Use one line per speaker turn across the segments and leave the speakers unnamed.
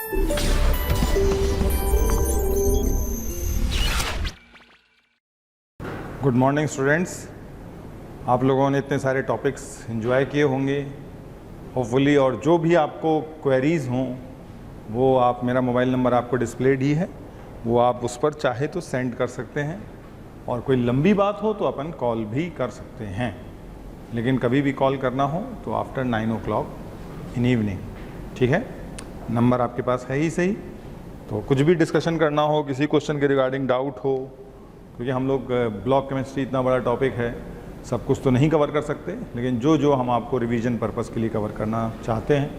Good morning students, आप लोगों ने इतने सारे टॉपिक्स एंजॉय किए होंगे होपफुली, और जो भी आपको क्वेरीज़ हों वो आप, मेरा मोबाइल नंबर आपको डिस्प्लेड ही है, वो आप उस पर चाहे तो सेंड कर सकते हैं, और कोई लंबी बात हो तो अपन कॉल भी कर सकते हैं, लेकिन कभी भी कॉल करना हो तो आफ्टर 9 o'clock इन इवनिंग, ठीक है। नंबर आपके पास है ही सही, तो कुछ भी डिस्कशन करना हो, किसी क्वेश्चन के रिगार्डिंग डाउट हो, क्योंकि हम लोग ब्लॉक केमिस्ट्री इतना बड़ा टॉपिक है, सब कुछ तो नहीं कवर कर सकते, लेकिन जो जो हम आपको रिवीजन पर्पस के लिए कवर करना चाहते हैं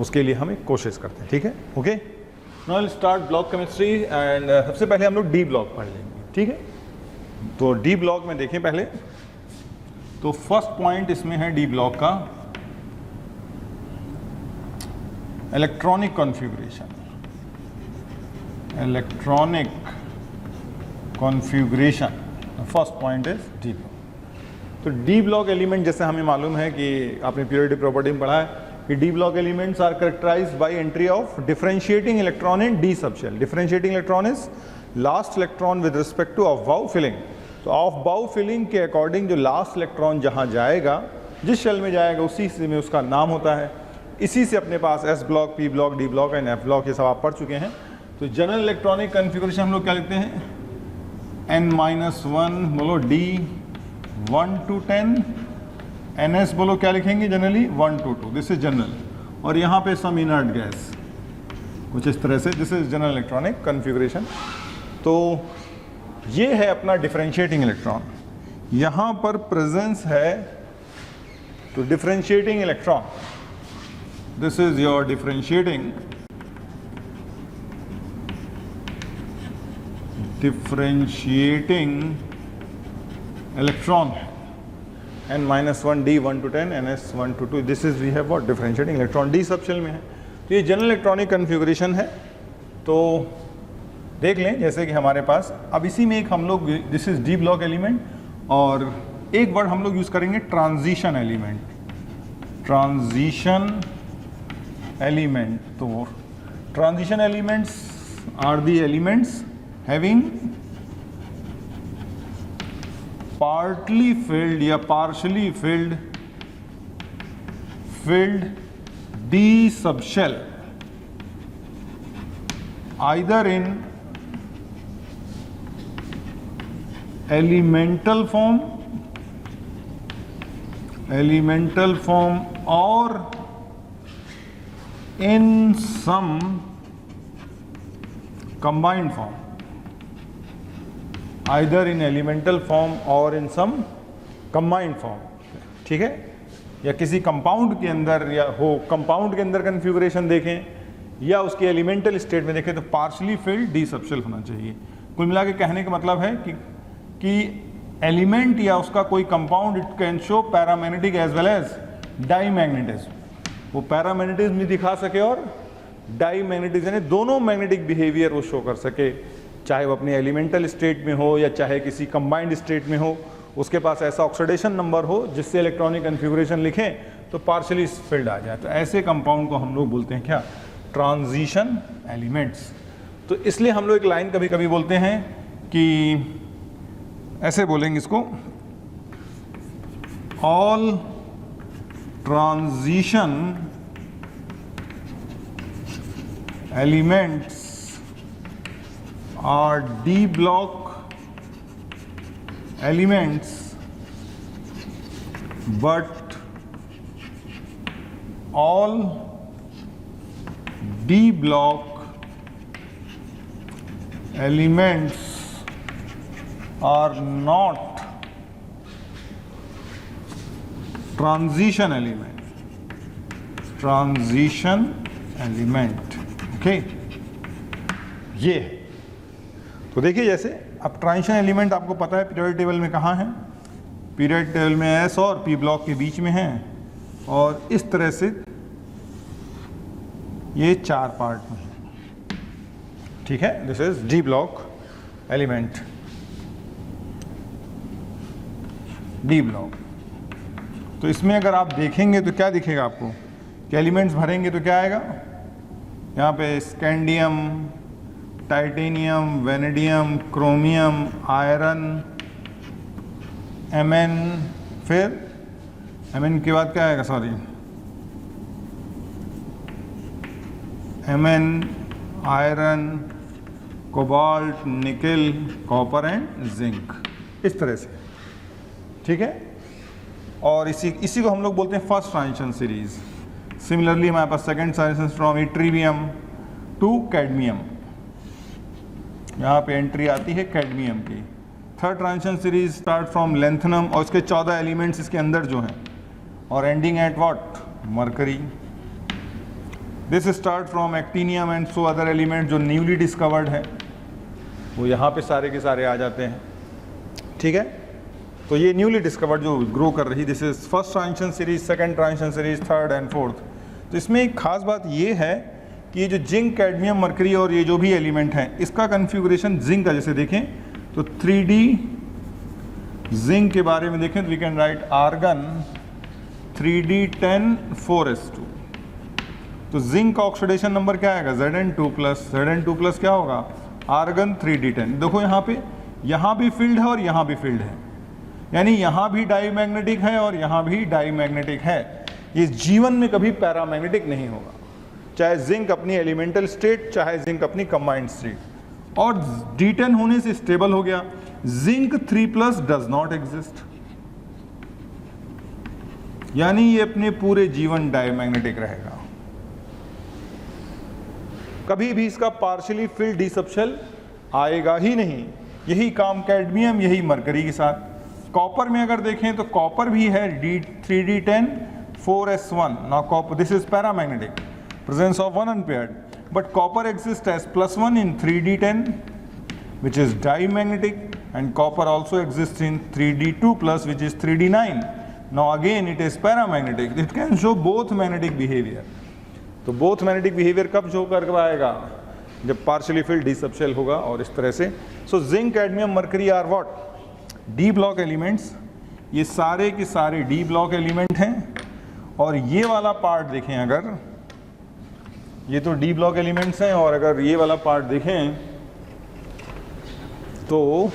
उसके लिए हम एक कोशिश करते हैं, ठीक है। Okay, now will start block chemistry and सबसे पहले हम लोग डी ब्लॉक पढ़ लेंगे, ठीक है। तो डी ब्लॉक में देखें पहले, तो फर्स्ट पॉइंट इसमें है डी ब्लॉक का electronic configuration. Electronic configuration, first point is D block. तो डी ब्लॉक एलिमेंट, जैसे हमें मालूम है कि आपने पीरियोडिक प्रॉपर्टी में पढ़ा है कि D block elements are characterized by entry of differentiating electron in D sub shell. Differentiating electron is last electron with respect to aufbau filling. तो ऑफ बाउ फिलिंग के अकॉर्डिंग जो लास्ट इलेक्ट्रॉन जहाँ जाएगा, जिस शेल में जाएगा, उसी से में उसका नाम होता है। इसी से अपने पास S block, P block, D block and F block, ये सब आप पढ़ चुके हैं। तो जनरल इलेक्ट्रॉनिक कन्फिगरेशन हम लोग क्या लिखते हैं, n-1 बोलो डी 1 to 10, ns बोलो क्या लिखेंगे generally 1 to 2, this is general, और यहाँ पे सम इनर्ट गैस, कुछ इस तरह से, this is general electronic configuration. तो ये है अपना डिफरेंशिएटिंग इलेक्ट्रॉन, यहाँ पर प्रेजेंस है, तो differentiating electron, this is your differentiating electron, n-1 d 1 to 10, ns 1 to 2, this is we have what, differentiating electron D sub shell में है। तो ये जनरल इलेक्ट्रॉनिक कन्फिगरेशन है। तो देख लें, जैसे कि हमारे पास अब इसी में एक हम लोग, this is D block element, और एक वर्ड हम लोग यूज करेंगे ट्रांजिशन एलिमेंट। ट्रांजिशन एलिमेंट, तो transition elements are the elements having partly filled या partially filled D subshell either in elemental form or in some combined form, either in elemental form or in some combined form, ठीक है, या किसी compound के अंदर, या हो compound के अंदर कन्फिगरेशन देखें या उसके एलिमेंटल स्टेट में देखें, तो पार्शली फिल्ड डी सबशेल होना चाहिए। कुल मिला के कहने का मतलब है कि एलिमेंट या उसका कोई compound, it can show paramagnetic as well as diamagnetism, वो पैरामैग्नेटिज्म भी दिखा सके और डाईमैग्नेटिज्म, यानी दोनों मैग्नेटिक बिहेवियर वो शो कर सके, चाहे वो अपने एलिमेंटल स्टेट में हो या चाहे किसी कंबाइंड स्टेट में हो, उसके पास ऐसा ऑक्सीडेशन नंबर हो जिससे इलेक्ट्रॉनिक कन्फिगरेशन लिखें तो पार्शली फिल्ड आ जाए। तो ऐसे कंपाउंड को हम लोग बोलते हैं क्या, ट्रांजिशन एलिमेंट्स। तो इसलिए हम लोग एक लाइन कभी कभी बोलते हैं कि ऐसे बोलेंगे इसको, all transition elements R D block elements but all D block elements are not transition element, okay. ये तो देखिए, जैसे अब ट्रांजिशन एलिमेंट आपको पता है पीरियोडिक टेबल में कहाँ है, पीरियोडिक टेबल में एस और पी ब्लॉक के बीच में है, और इस तरह से ये 4 पार्ट में, ठीक है। This is D block element, D block. तो इसमें अगर आप देखेंगे तो क्या दिखेगा आपको कि एलिमेंट्स भरेंगे तो क्या आएगा, यहाँ पे scandium, titanium, vanadium, chromium, iron, Mn, फिर Mn के बाद क्या आएगा, सॉरी Mn, आयरन, कोबाल्ट, निकल, कॉपर एंड जिंक, इस तरह से, ठीक है। और इसी को हम लोग बोलते हैं फर्स्ट ट्रांजिशन सीरीज। सिमिलरली हमारे पास second transition from yttrium to cadmium, यहाँ पे एंट्री आती है कैडमियम की। Third transition series start from lanthanum, और इसके 14 एलिमेंट्स इसके अंदर जो हैं, और ending at what, mercury. This start from actinium and so other element जो न्यूली डिस्कवर्ड है, वो यहाँ पे सारे के सारे आ जाते हैं, ठीक है। तो ये न्यूली डिस्कवर्ड जो ग्रो कर रही, this is first transition series, second transition series, third and fourth. तो इसमें एक खास बात ये है कि ये जो जिंक, कैडमियम, मरकरी और ये जो भी एलिमेंट हैं, इसका कन्फिगुरेशन जिंक का जैसे देखें तो 3D जिंक के बारे में देखें तो we can right argon 3D10 4s2। तो जिंक का ऑक्सीडेशन नंबर क्या आएगा, Zn2+, Zn2+ क्या होगा, आर्गन 3D10। देखो यहाँ भी फील्ड है और यहाँ भी फील्ड है, यानी यहाँ भी डाईमैग्नेटिक है और यहाँ भी डाईमैग्नेटिक है। ये जीवन में कभी पैरामैग्नेटिक नहीं होगा, चाहे जिंक अपनी एलिमेंटल स्टेट, चाहे जिंक अपनी कंबाइंड स्टेट। और D10 होने से स्टेबल हो गया। जिंक 3+ डज नॉट एग्जिस्ट, यानी ये अपने पूरे जीवन डाईमैग्नेटिक रहेगा, कभी भी इसका पार्शियली फिल्ड डी सबशेल आएगा ही नहीं। यही काम कैडमियम, यही मरकरी के साथ। कॉपर में अगर देखें तो कॉपर भी है 3D10 4s1। Now copper, this is paramagnetic, presence of one unpaired, but copper exists as +1 in 3D10 which is dimagnetic, and copper also exists in 3D2+ which is 3D9. Now again it is paramagnetic, it can show both magnetic behavior. तो both magnetic behavior कब show कर पाएगा, जब partially filled d subshell होगा, और इस तरह से। So zinc, cadmium, mercury are what, d block elements। ये सारे के सारे d block element हैं। और ये वाला पार्ट देखें, अगर ये तो डी ब्लॉक एलिमेंट्स हैं, और अगर ये वाला पार्ट देखें तो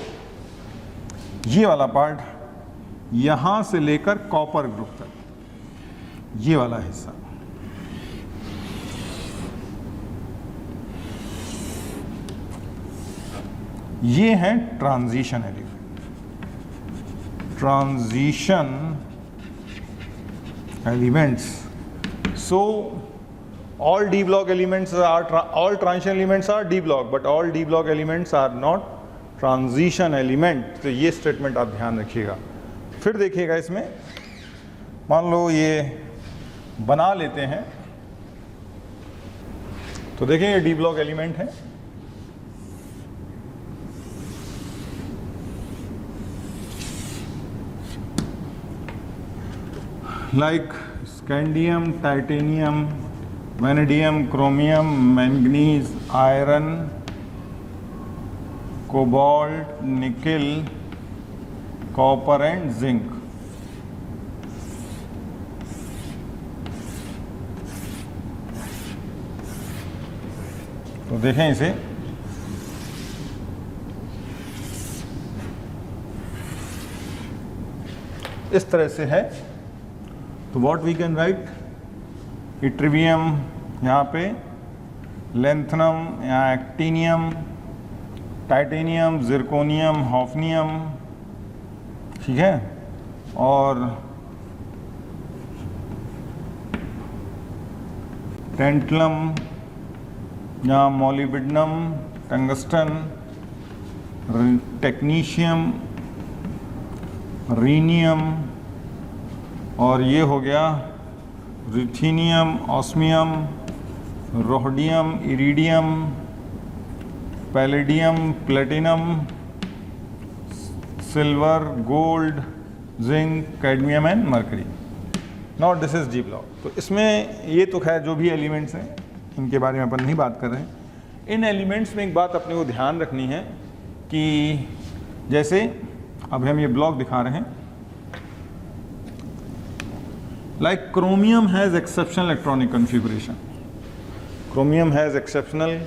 ये वाला पार्ट यहां से लेकर कॉपर ग्रुप तक, ये वाला हिस्सा, ये है transition element. Transition elements, so all d block elements are all transition elements are d block, but all d block elements are not transition element। तो ये स्टेटमेंट आप ध्यान रखिएगा। फिर देखिएगा, इसमें मान लो ये बना लेते हैं, तो देखिए ये d block एलिमेंट है, like scandium, titanium, vanadium, chromium, manganese, iron, cobalt, निकल, कॉपर एंड जिंक। तो देखें इसे, इस तरह से है। तो व्हाट वी कैन राइट, इट्रीवियम यहाँ पे, लेंथनम यहाँ एक्टिनियम, टाइटेनियम, जिरकोनियम, हॉफनियम, ठीक है, और टेंटलम यहाँ मोलिब्डेनम, टंगस्टन, टेक्नीशियम, रीनियम, और ये हो गया ruthenium, osmium, rhodium, iridium, palladium, platinum, silver, gold, zinc, cadmium and mercury. Not this is D block. तो इसमें ये तो खैर जो भी एलिमेंट्स हैं इनके बारे में अपन नहीं बात कर रहे हैं। इन एलिमेंट्स में एक बात अपने को ध्यान रखनी है कि जैसे अब हम ये ब्लॉक दिखा रहे हैं, like chromium has exceptional electronic configuration, chromium has exceptional,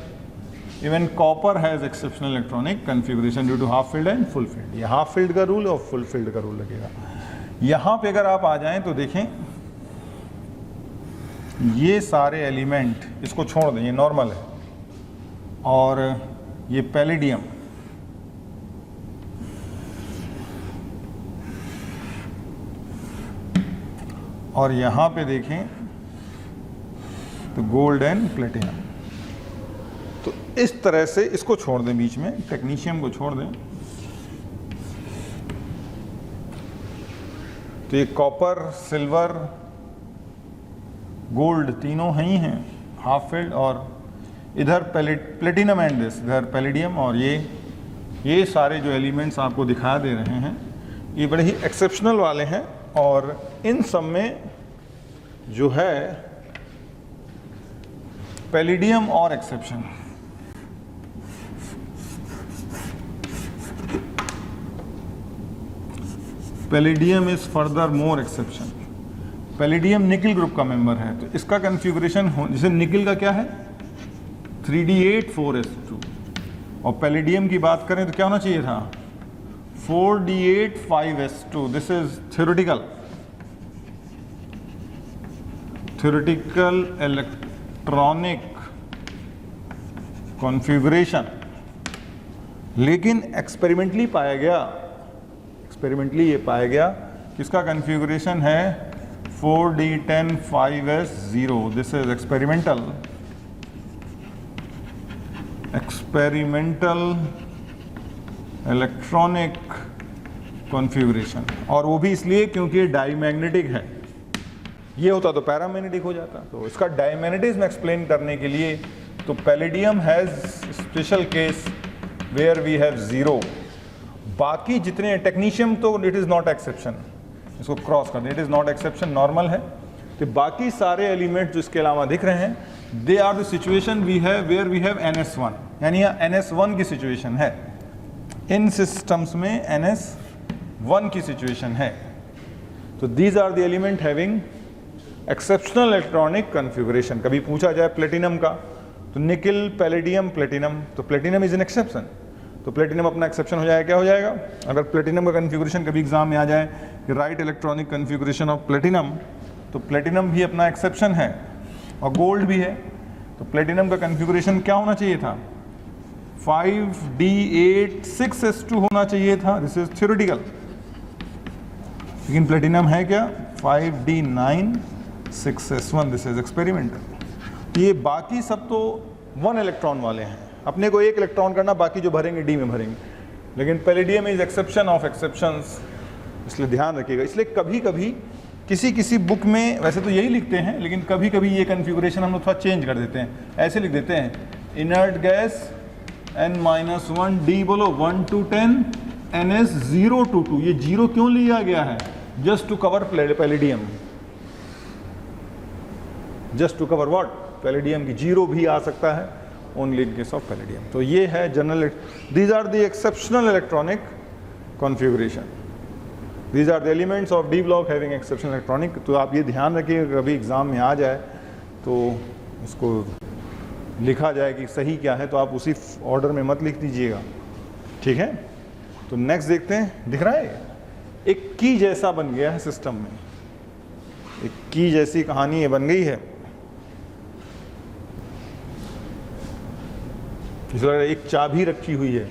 even copper has exceptional electronic configuration due to half filled and full filled. ये half filled का रूल और full filled का रूल लगेगा. यहाँ पे अगर आप आ जाएं तो देखें ये सारे एलिमेंट इसको छोड़ दें, ये नॉर्मल है, और ये पैलेडियम, और यहाँ पे देखें तो गोल्ड एंड प्लेटिनम. तो इस तरह से इसको छोड़ दें, बीच में टेक्नीशियम को छोड़ दें. तो ये कॉपर, सिल्वर, गोल्ड तीनों ही हैं हाफ फील्ड, और इधर प्लेटिनम एंड दिस, इधर पैलेडियम, और ये सारे जो एलिमेंट्स आपको दिखा दे रहे हैं ये बड़े ही एक्सेप्शनल वाले हैं. और इन सब में जो है पैलेडियम और exception, palladium is further more exception. Palladium निकल ग्रुप का मेंबर है, तो इसका कन्फिगरेशन जैसे निकल का क्या है 3d8 4s2, और पैलेडियम की बात करें तो क्या होना चाहिए था 4d8 5s2. This is theoretical electronic configuration, लेकिन एक्सपेरिमेंटली ये पाया गया कि इसका कॉन्फ़िगरेशन है 4d10 5s0. This is experimental electronic configuration, और वो भी इसलिए क्योंकि ये डाईमैग्नेटिक है. ये होता तो पैरामैग्नेटिक हो जाता. तो इसका डाईमैग्नेटिज्म एक्सप्लेन करने के लिए तो palladium has special case where we have zero. बाकी जितने टेक्नीशियम तो इट इज़ नॉट एक्सेप्शन, इसको क्रॉस कर दें, it is not exception, normal है. तो बाकी सारे एलिमेंट जो इसके अलावा दिख रहे हैं they are the situation we have where we have NS1, यानी यहाँ NS1 की सिचुएशन है. इन सिस्टम्स में NS1 की सिचुएशन है. तो these are the element having exceptional electronic configuration. कभी पूछा जाए प्लेटिनम का तो निकल, पैलेडियम, प्लेटिनम, तो प्लेटिनम इज एन एक्सेप्शन. तो प्लेटिनम अपना एक्सेप्शन हो जाएगा. क्या हो जाएगा अगर प्लेटिनम का कॉन्फ़िगरेशन कभी एग्जाम में आ जाए कि right electronic configuration of platinum, तो प्लेटिनम भी अपना एक्सेप्शन है, और गोल्ड भी है. तो प्लेटिनम का कॉन्फ़िगरेशन क्या होना चाहिए था 5d8 6s2 होना चाहिए था. दिस इज थ्योरेटिकल, लेकिन प्लेटिनम है क्या 5d9 6s1. This is experimental. ये बाकी सब तो 1 इलेक्ट्रॉन वाले हैं, अपने को 1 इलेक्ट्रॉन करना, बाकी जो भरेंगे d में भरेंगे. लेकिन palladium is exception of exceptions, इसलिए ध्यान रखिएगा. इसलिए कभी कभी किसी बुक में वैसे तो यही लिखते हैं, लेकिन कभी कभी ये कन्फिगरेशन हम लोग थोड़ा चेंज कर देते हैं. ऐसे लिख देते हैं इनर्ट गैस n-1 d, बोलो 1 to 10 ns 0 to 2. ये 0 क्यों लिया गया है just to cover palladium, just to cover what palladium की. 0 भी आ सकता है only in case of palladium. तो ये है general, these are the exceptional electronic configuration. These are the elements of D block having exceptional electronic. तो आप ये ध्यान रखिएगा कभी एग्जाम में आ जाए तो इसको लिखा जाए कि सही क्या है, तो आप उसी ऑर्डर में मत लिख दीजिएगा, ठीक है. तो नेक्स्ट देखते हैं. दिख रहा है एक की जैसा बन गया है सिस्टम में, एक की जैसी कहानी बन गई है. एक चाबी रखी हुई है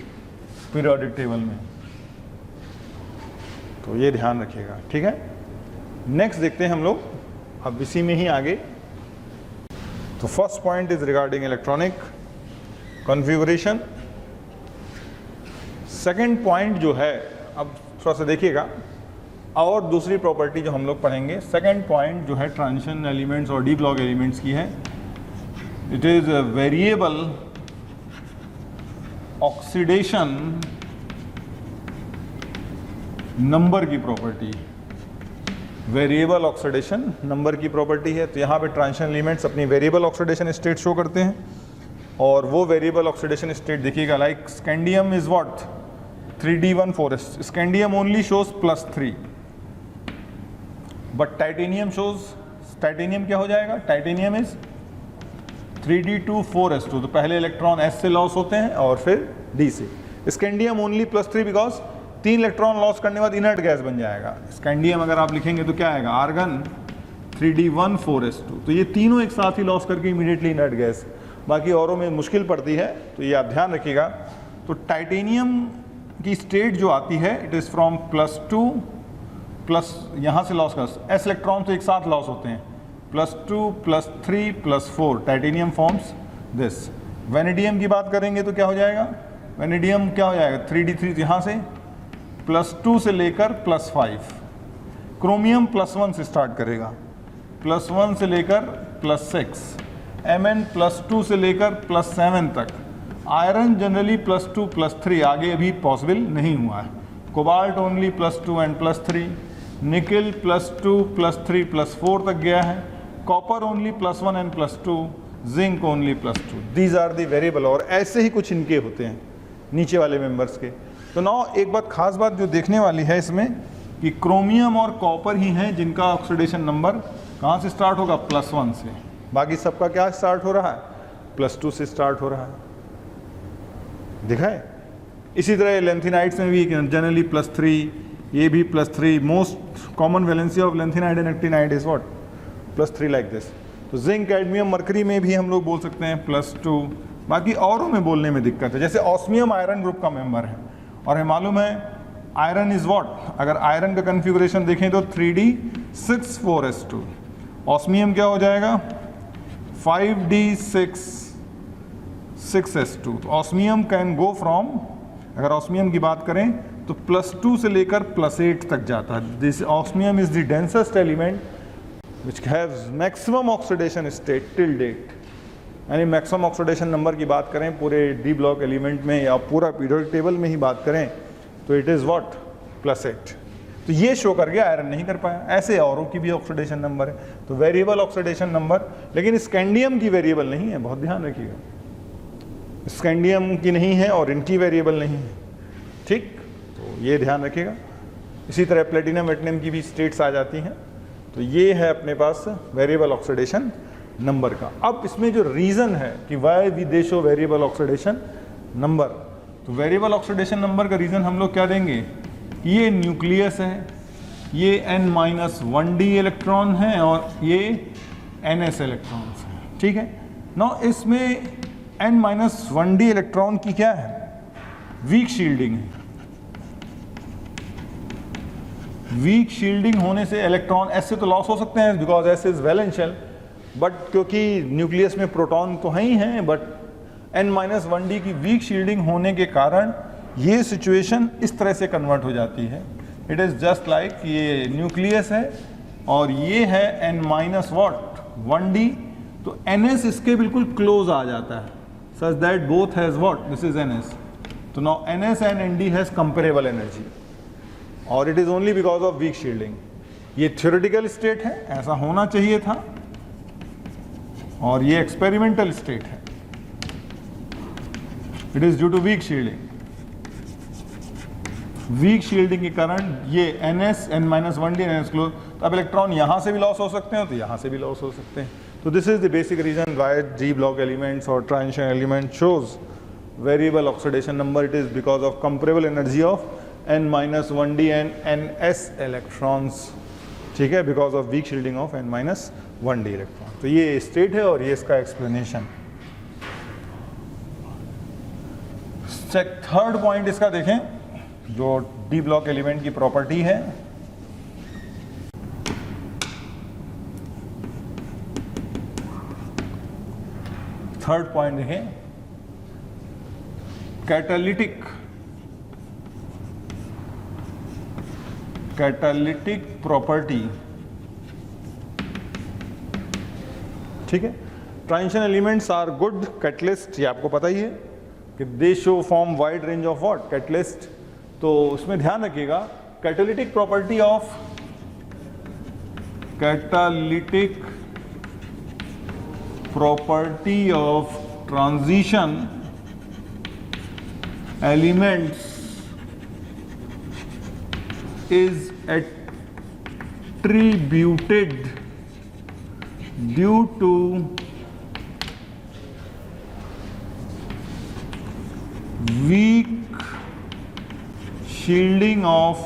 पीरियोडिक टेबल में, तो ये ध्यान रखिएगा, ठीक है. नेक्स्ट देखते हैं हम लोग अब इसी में ही आगे. तो first point is regarding electronic configuration. Second point जो है, अब थोड़ा सा देखिएगा, और दूसरी प्रॉपर्टी जो हम लोग पढ़ेंगे. सेकंड पॉइंट जो है ट्रांजिशन एलिमेंट्स और डी ब्लॉक एलिमेंट्स की है. It is variable oxidation number की प्रॉपर्टी. वेरिएबल ऑक्सीडेशन नंबर की प्रॉपर्टी है. तो यहाँ पे ट्रांजिशन एलिमेंट्स अपनी वेरिएबल ऑक्सीडेशन स्टेट शो करते हैं, और वो वेरिएबल ऑक्सीडेशन स्टेट देखिएगा like scandium is what 3d1 4s. Scandium only shows +3, but titanium shows, titanium क्या हो जाएगा, टाइटेनियम इज 3d2 4s2, तो पहले इलेक्ट्रॉन s से लॉस होते हैं और फिर d से। Scandium only +3 because 3 electron loss करने के बाद इनर्ट गैस बन जाएगा। स्कैंडियम अगर आप लिखेंगे तो क्या आएगा, आर्गन 3d1 4s2, तो ये तीनों एक साथ ही लॉस करके इमीडिएटली इनर्ट गैस। बाकी औरों में मुश्किल पड़ती है, तो ये आप ध्यान रखिएगा। तो टाइटेनियम की स्टेट जो आती है, इट इज़ फ्रॉम +2 प्लस यहाँ से लॉस कर s इलेक्ट्रॉन तो एक साथ लॉस होते हैं, +2 +3 +4 टाइटेनियम फॉर्म्स दिस। वेनेडियम की बात करेंगे तो क्या हो जाएगा, वेनेडियम क्या हो जाएगा 3d3 यहाँ से +2 से लेकर +5। क्रोमियम +1 से स्टार्ट करेगा, +1 से लेकर +6। Mn +2 से लेकर +7 तक। आयरन जनरली +2 +3, आगे अभी पॉसिबल नहीं हुआ है। Cobalt only +2 and +3। निकल +2 +3 +4 तक गया है। Copper only +1 and +2। Zinc only +2। These are the variable, और ऐसे ही कुछ इनके होते हैं नीचे वाले मेंबर्स के। तो नाउ एक बात खास बात जो देखने वाली है इसमें कि क्रोमियम और कॉपर ही हैं जिनका ऑक्सीडेशन नंबर कहाँ से स्टार्ट होगा, +1 से। बाकी सबका क्या स्टार्ट हो रहा है, +2 से स्टार्ट हो रहा है, दिखा है। इसी तरह लेंथिनाइड्स में भी जनरली +3, ये भी +3। Most common valency of lanthanide and actinide is what, +3 like this. तो जिंक, कैडमियम, मरकरी में भी हम लोग बोल सकते हैं +2। बाकी औरों में बोलने में दिक्कत है, जैसे ऑस्मियम आयरन ग्रुप का मेंबर है और हमें मालूम है आयरन इज व्हाट, अगर आयरन का कन्फिगुरेशन देखें तो 3d6 4s2। ऑस्मियम क्या हो जाएगा 5d6 6s2। तो ऑस्मियम कैन गो फ्रॉम, अगर ऑस्मियम की बात करें तो +2 से लेकर +8 तक जाता है। This osmium is the densest element which haves maximum oxidation state till date. यानी मैक्सिमम ऑक्सीडेशन नंबर की बात करें पूरे डी ब्लॉक एलिमेंट में या पूरा पीरियोडिक टेबल में ही बात करें तो इट इज़ व्हाट, +8। तो ये शो करके आयरन नहीं कर पाया। ऐसे औरों की भी ऑक्सीडेशन नंबर है, तो वेरिएबल ऑक्सीडेशन नंबर, लेकिन स्कैंडियम की वेरिएबल नहीं है, बहुत ध्यान रखिएगा। स्कैंडियम की नहीं है और इनकी वेरिएबल नहीं है, ठीक, तो ये ध्यान रखिएगा। इसी तरह प्लेटिनम वेटिनम की भी स्टेट्स आ जाती हैं। तो ये है अपने पास वेरिएबल ऑक्सीडेशन नंबर का। अब इसमें जो रीज़न है कि why we they show variable oxidation number, तो वेरिएबल ऑक्सीडेशन नंबर का रीज़न हम लोग क्या देंगे, ये न्यूक्लियस है, ये n-1d इलेक्ट्रॉन है और ये ns इलेक्ट्रॉन्स हैं, ठीक है। नौ इसमें n-1d इलेक्ट्रॉन की क्या है, वीक शील्डिंग है। वीक शील्डिंग होने से इलेक्ट्रॉन s से तो लॉस हो सकते हैं बिकॉज s इज वैलेंशियल, बट क्योंकि न्यूक्लियस में प्रोटॉन तो हैं ही हैं, बट n-1d की वीक शील्डिंग होने के कारण ये सिचुएशन इस तरह से कन्वर्ट हो जाती है। इट इज़ जस्ट लाइक ये न्यूक्लियस है और ये है n-1d, तो ns इसके बिल्कुल क्लोज आ जाता है, such that both has what, this is ns। तो now ns and nd has comparable energy और it is only because of weak shielding. ये थ्योरेटिकल स्टेट है, ऐसा होना चाहिए था, और ये एक्सपेरिमेंटल स्टेट है। It is due to weak shielding. Weak shielding के कारण ये ns n-1d ns क्लोज, तो अब इलेक्ट्रॉन यहाँ से भी लॉस हो सकते हैं तो यहाँ से भी लॉस हो सकते हैं। तो this is the basic reason why D block elements और transition element shows variable oxidation number. It is because of comparable energy of n-1d and ns electrons, ठीक है, because of weak shielding of n-1d electron. तो ये state है और ये इसका explanation. Third point इसका देखें जो डी ब्लॉक एलिमेंट की प्रॉपर्टी है, थर्ड पॉइंट देखें, कैटालिटिक प्रॉपर्टी, ठीक है। Transition elements are good catalyst, ये आपको पता ही है कि they show form wide range of what, catalyst. तो उसमें ध्यान रखिएगा catalytic property of transition elements is attributed due to weak shielding of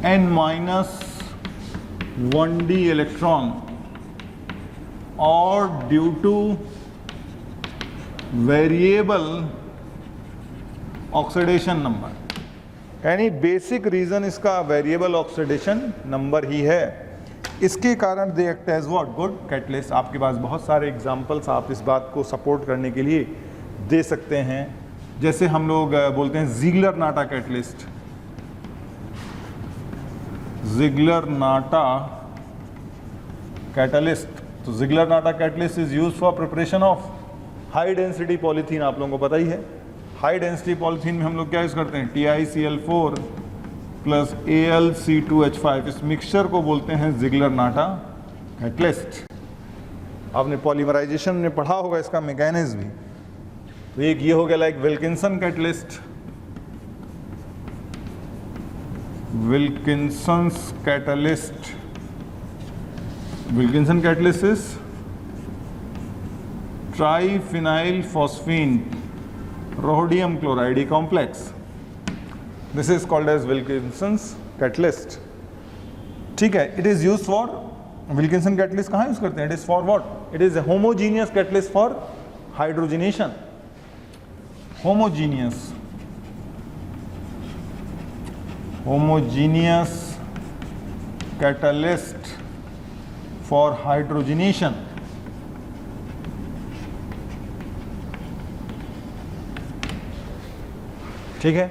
n minus 1d electron or due to variable oxidation number, यानी बेसिक रीजन इसका variable oxidation number ही है। इसके कारण they act as what, good catalyst. आपके पास बहुत सारे एग्जांपल्स आप इस बात को सपोर्ट करने के लिए दे सकते हैं। जैसे हम लोग बोलते हैं Ziegler Natta catalyst, Ziegler Natta catalyst. तो Ziegler Natta catalyst is used for preparation of high density polythene. आप लोगों को पता ही है, हाई डेंसिटी पॉलीथीन में हम लोग क्या यूज करते हैं, TiCl4 प्लस Al(C2H5), इस मिक्सचर को बोलते हैं जिगलर नाटा कैटलिस्ट। आपने पॉलीमराइजेशन में पढ़ा होगा इसका मैकेनिज्म भी। तो एक ये हो गया like Wilkinson catalyst, Wilkinson's catalyst. Wilkinson catalyst is triphenyl phosphine rhodium chloride complex. This is called as Wilkinson's catalyst. ठीक है, it is used for, Wilkinson catalyst कहाँ यूज करते हैं? It is for what? It is a homogeneous catalyst for hydrogenation. Homogeneous catalyst for hydrogenation. ठीक है,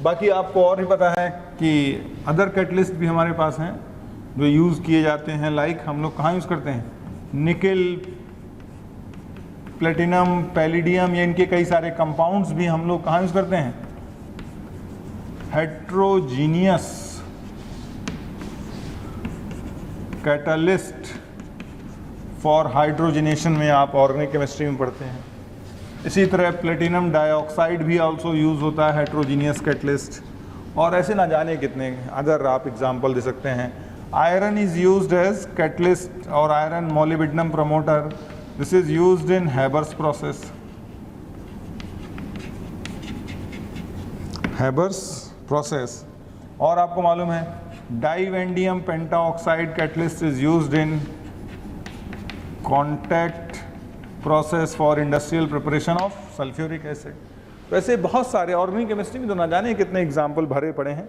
बाकी आपको और भी पता है कि अदर कैटलिस्ट भी हमारे पास हैं जो यूज़ किए जाते हैं। लाइक हम लोग कहाँ यूज़ करते हैं, निकल, प्लेटिनम, पैलिडियम, या इनके कई सारे कंपाउंड्स भी हम लोग कहाँ यूज़ करते हैं, हेट्रोजीनियस कैटलिस्ट फॉर हाइड्रोजनेशन में आप ऑर्गेनिक केमिस्ट्री में पढ़ते हैं। इसी तरह प्लेटिनम डाइऑक्साइड भी आल्सो यूज़ होता है हेट्रोजीनियस कैटलिस्ट, और ऐसे ना जाने कितने अदर आप एग्जांपल दे सकते हैं। Iron is used as catalyst और iron molybdenum promoter, this is used in Haber's process. Haber's process. और आपको मालूम है divanadium pentoxide catalyst is used in contact process for industrial preparation of sulphuric acid. वैसे बहुत सारे ऑर्गेनिक केमिस्ट्री में तो ना जाने कितने एग्जाम्पल भरे पड़े हैं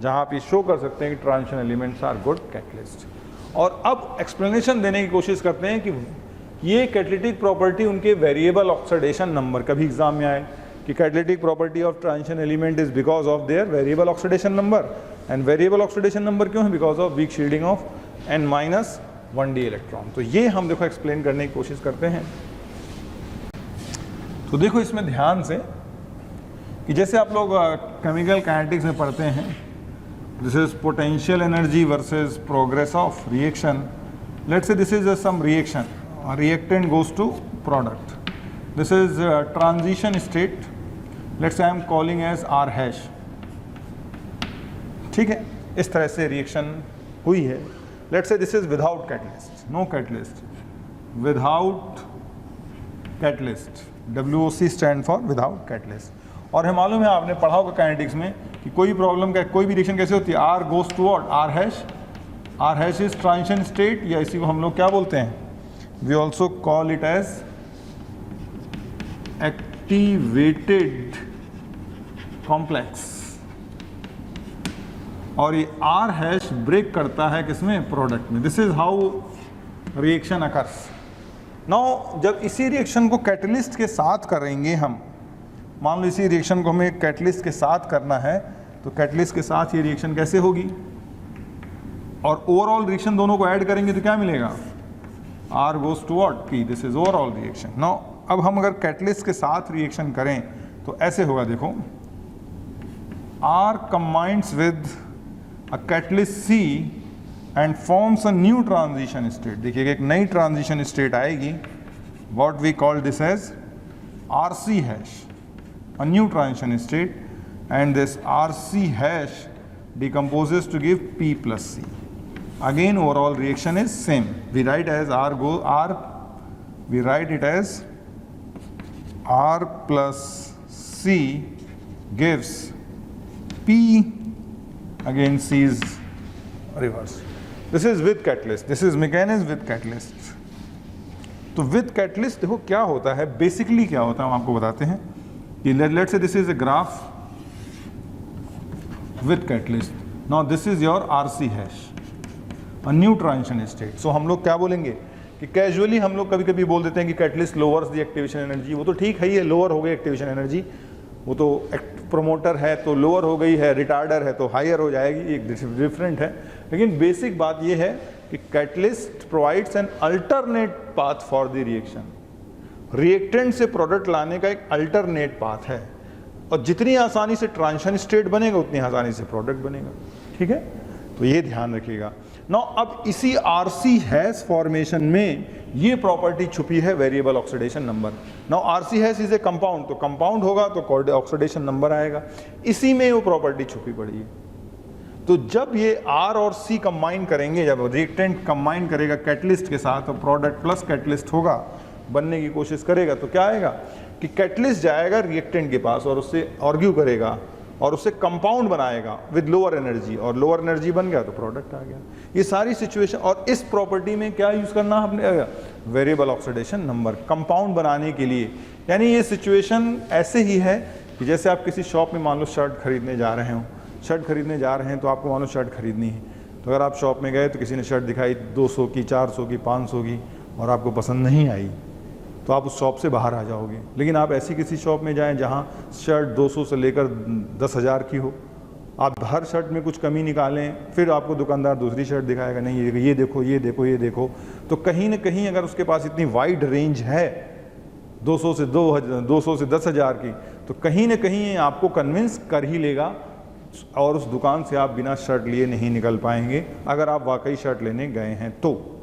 जहाँ आप ये शो कर सकते हैं कि transition elements are good catalyst. और अब एक्सप्लेनेशन देने की कोशिश करते हैं कि ये कैटलिटिक प्रॉपर्टी उनके वेरिएबल ऑक्सीडेशन नंबर, कभी एग्जाम में आए कि catalytic property of transition element is because of their variable oxidation number, and variable oxidation number क्यों है, because of weak shielding of n-1d electron. तो ये हम देखो एक्सप्लेन करने की कोशिश करते हैं। तो देखो इसमें ध्यान से कि जैसे आप लोग केमिकल काइनेटिक्स में पढ़ते हैं, this is potential energy versus progress of reaction. Let's say this is some reaction, reactant goes to product, this is transition state, let's say I am calling as R hash. ठीक है, इस तरह से reaction हुई है। Let's say this is without catalyst, no catalyst, without catalyst, WOC stand for without catalyst. और हमें मालूम है, आपने पढ़ा होगा काइनेटिक्स में कि कोई प्रॉब्लम का कोई भी रिएक्शन कैसे होती है, R goes to what, R hash. R hash is transition state, या इसी को हम लोग क्या बोलते हैं, we also call it as activated complex. और ये R हैश ब्रेक करता है किसमें, प्रोडक्ट में। This is how reaction occurs. Now जब इसी रिएक्शन को कैटलिस्ट के साथ करेंगे हम, मान लो इसी रिएक्शन को हमें कैटलिस्ट के साथ करना है, तो कैटलिस्ट के साथ ये रिएक्शन कैसे होगी, और ओवरऑल रिएक्शन दोनों को ऐड करेंगे तो क्या मिलेगा, R goes to what, P। This is overall reaction. Now अब हम अगर कैटलिस्ट के साथ रिएक्शन करें तो ऐसे होगा, देखो R combines with a catalyst C and forms a new transition state। देखिएगा एक नई ट्रांजिशन स्टेट आएगी, what we call this as RC hash, a new transition state, and this RC hash decomposes to give P plus C. Again overall reaction is same, we write as we write it as R plus C gives P, again C is reverse. This is with catalyst, this is mechanism with catalyst. तो with catalyst देखो क्या होता है, basically क्या होता है हम आपको बताते हैं कि let's say this is a graph with catalyst. Now this is your RC hash, a new transition state. So हम लोग क्या बोलेंगे कि कैजुअली हम लोग कभी कभी बोल देते हैं कि catalyst lowers the activation energy. वो तो ठीक है, ये लोअर हो गई एक्टिवेशन एनर्जी, वो तो प्रोमोटर है तो लोअर हो गई है, रिटार्डर है तो हायर हो जाएगी, एक डिफरेंट है. लेकिन बेसिक बात ये है कि catalyst provides an alternate path for the reaction. Reactant से प्रोडक्ट लाने का एक अल्टरनेट पाथ है, और जितनी आसानी से ट्रांजिशन स्टेट बनेगा उतनी आसानी से प्रोडक्ट बनेगा. ठीक है, तो ये ध्यान रखिएगा. नाउ अब इसी आरसी हैश फॉर्मेशन में ये प्रॉपर्टी छुपी है, variable oxidation number. Now RC hash is a compound, तो कंपाउंड होगा तो ऑक्सीडेशन नंबर आएगा, इसी में वो प्रॉपर्टी छुपी पड़ी है. तो जब ये आर और सी कंबाइन करेंगे, जब रिएक्टेंट कंबाइन करेगा कैटलिस्ट के साथ, तो प्रोडक्ट प्लस कैटलिस्ट होगा, बनने की कोशिश करेगा, तो क्या आएगा कि कैटलिस्ट जाएगा रिएक्टेंट के पास और उससे आर्ग्यू करेगा और उससे कंपाउंड बनाएगा विद लोअर एनर्जी, और लोअर एनर्जी बन गया तो प्रोडक्ट आ गया. ये सारी सिचुएशन, और इस प्रॉपर्टी में क्या यूज करना हमने, वेरिएबल ऑक्सीडेशन नंबर कंपाउंड बनाने के लिए. यानी ये सिचुएशन ऐसे ही है कि जैसे आप किसी शॉप में मान लो शर्ट खरीदने जा रहे हो, शर्ट खरीदने जा रहे हैं तो आपको मान लो शर्ट खरीदनी है, तो अगर आप शॉप में गए तो किसी ने शर्ट दिखाई 200 की, 400 की, 500 की, और आपको पसंद नहीं आई, तो आप उस शॉप से बाहर आ जाओगे. लेकिन आप ऐसी किसी शॉप में जाएं जहां शर्ट 200 से लेकर 10,000 की हो, आप हर शर्ट में कुछ कमी निकालें, फिर आपको दुकानदार दूसरी शर्ट दिखाएगा, नहीं ये देखो, ये देखो, ये देखो. तो कहीं ना कहीं अगर उसके पास इतनी वाइड रेंज है 200 से 10,000 की, तो कहीं ना कहीं आपको कन्विंस कर ही लेगा, और उस दुकान से आप बिना शर्ट लिए नहीं निकल पाएंगे अगर आप वाकई शर्ट लेने गए हैं तो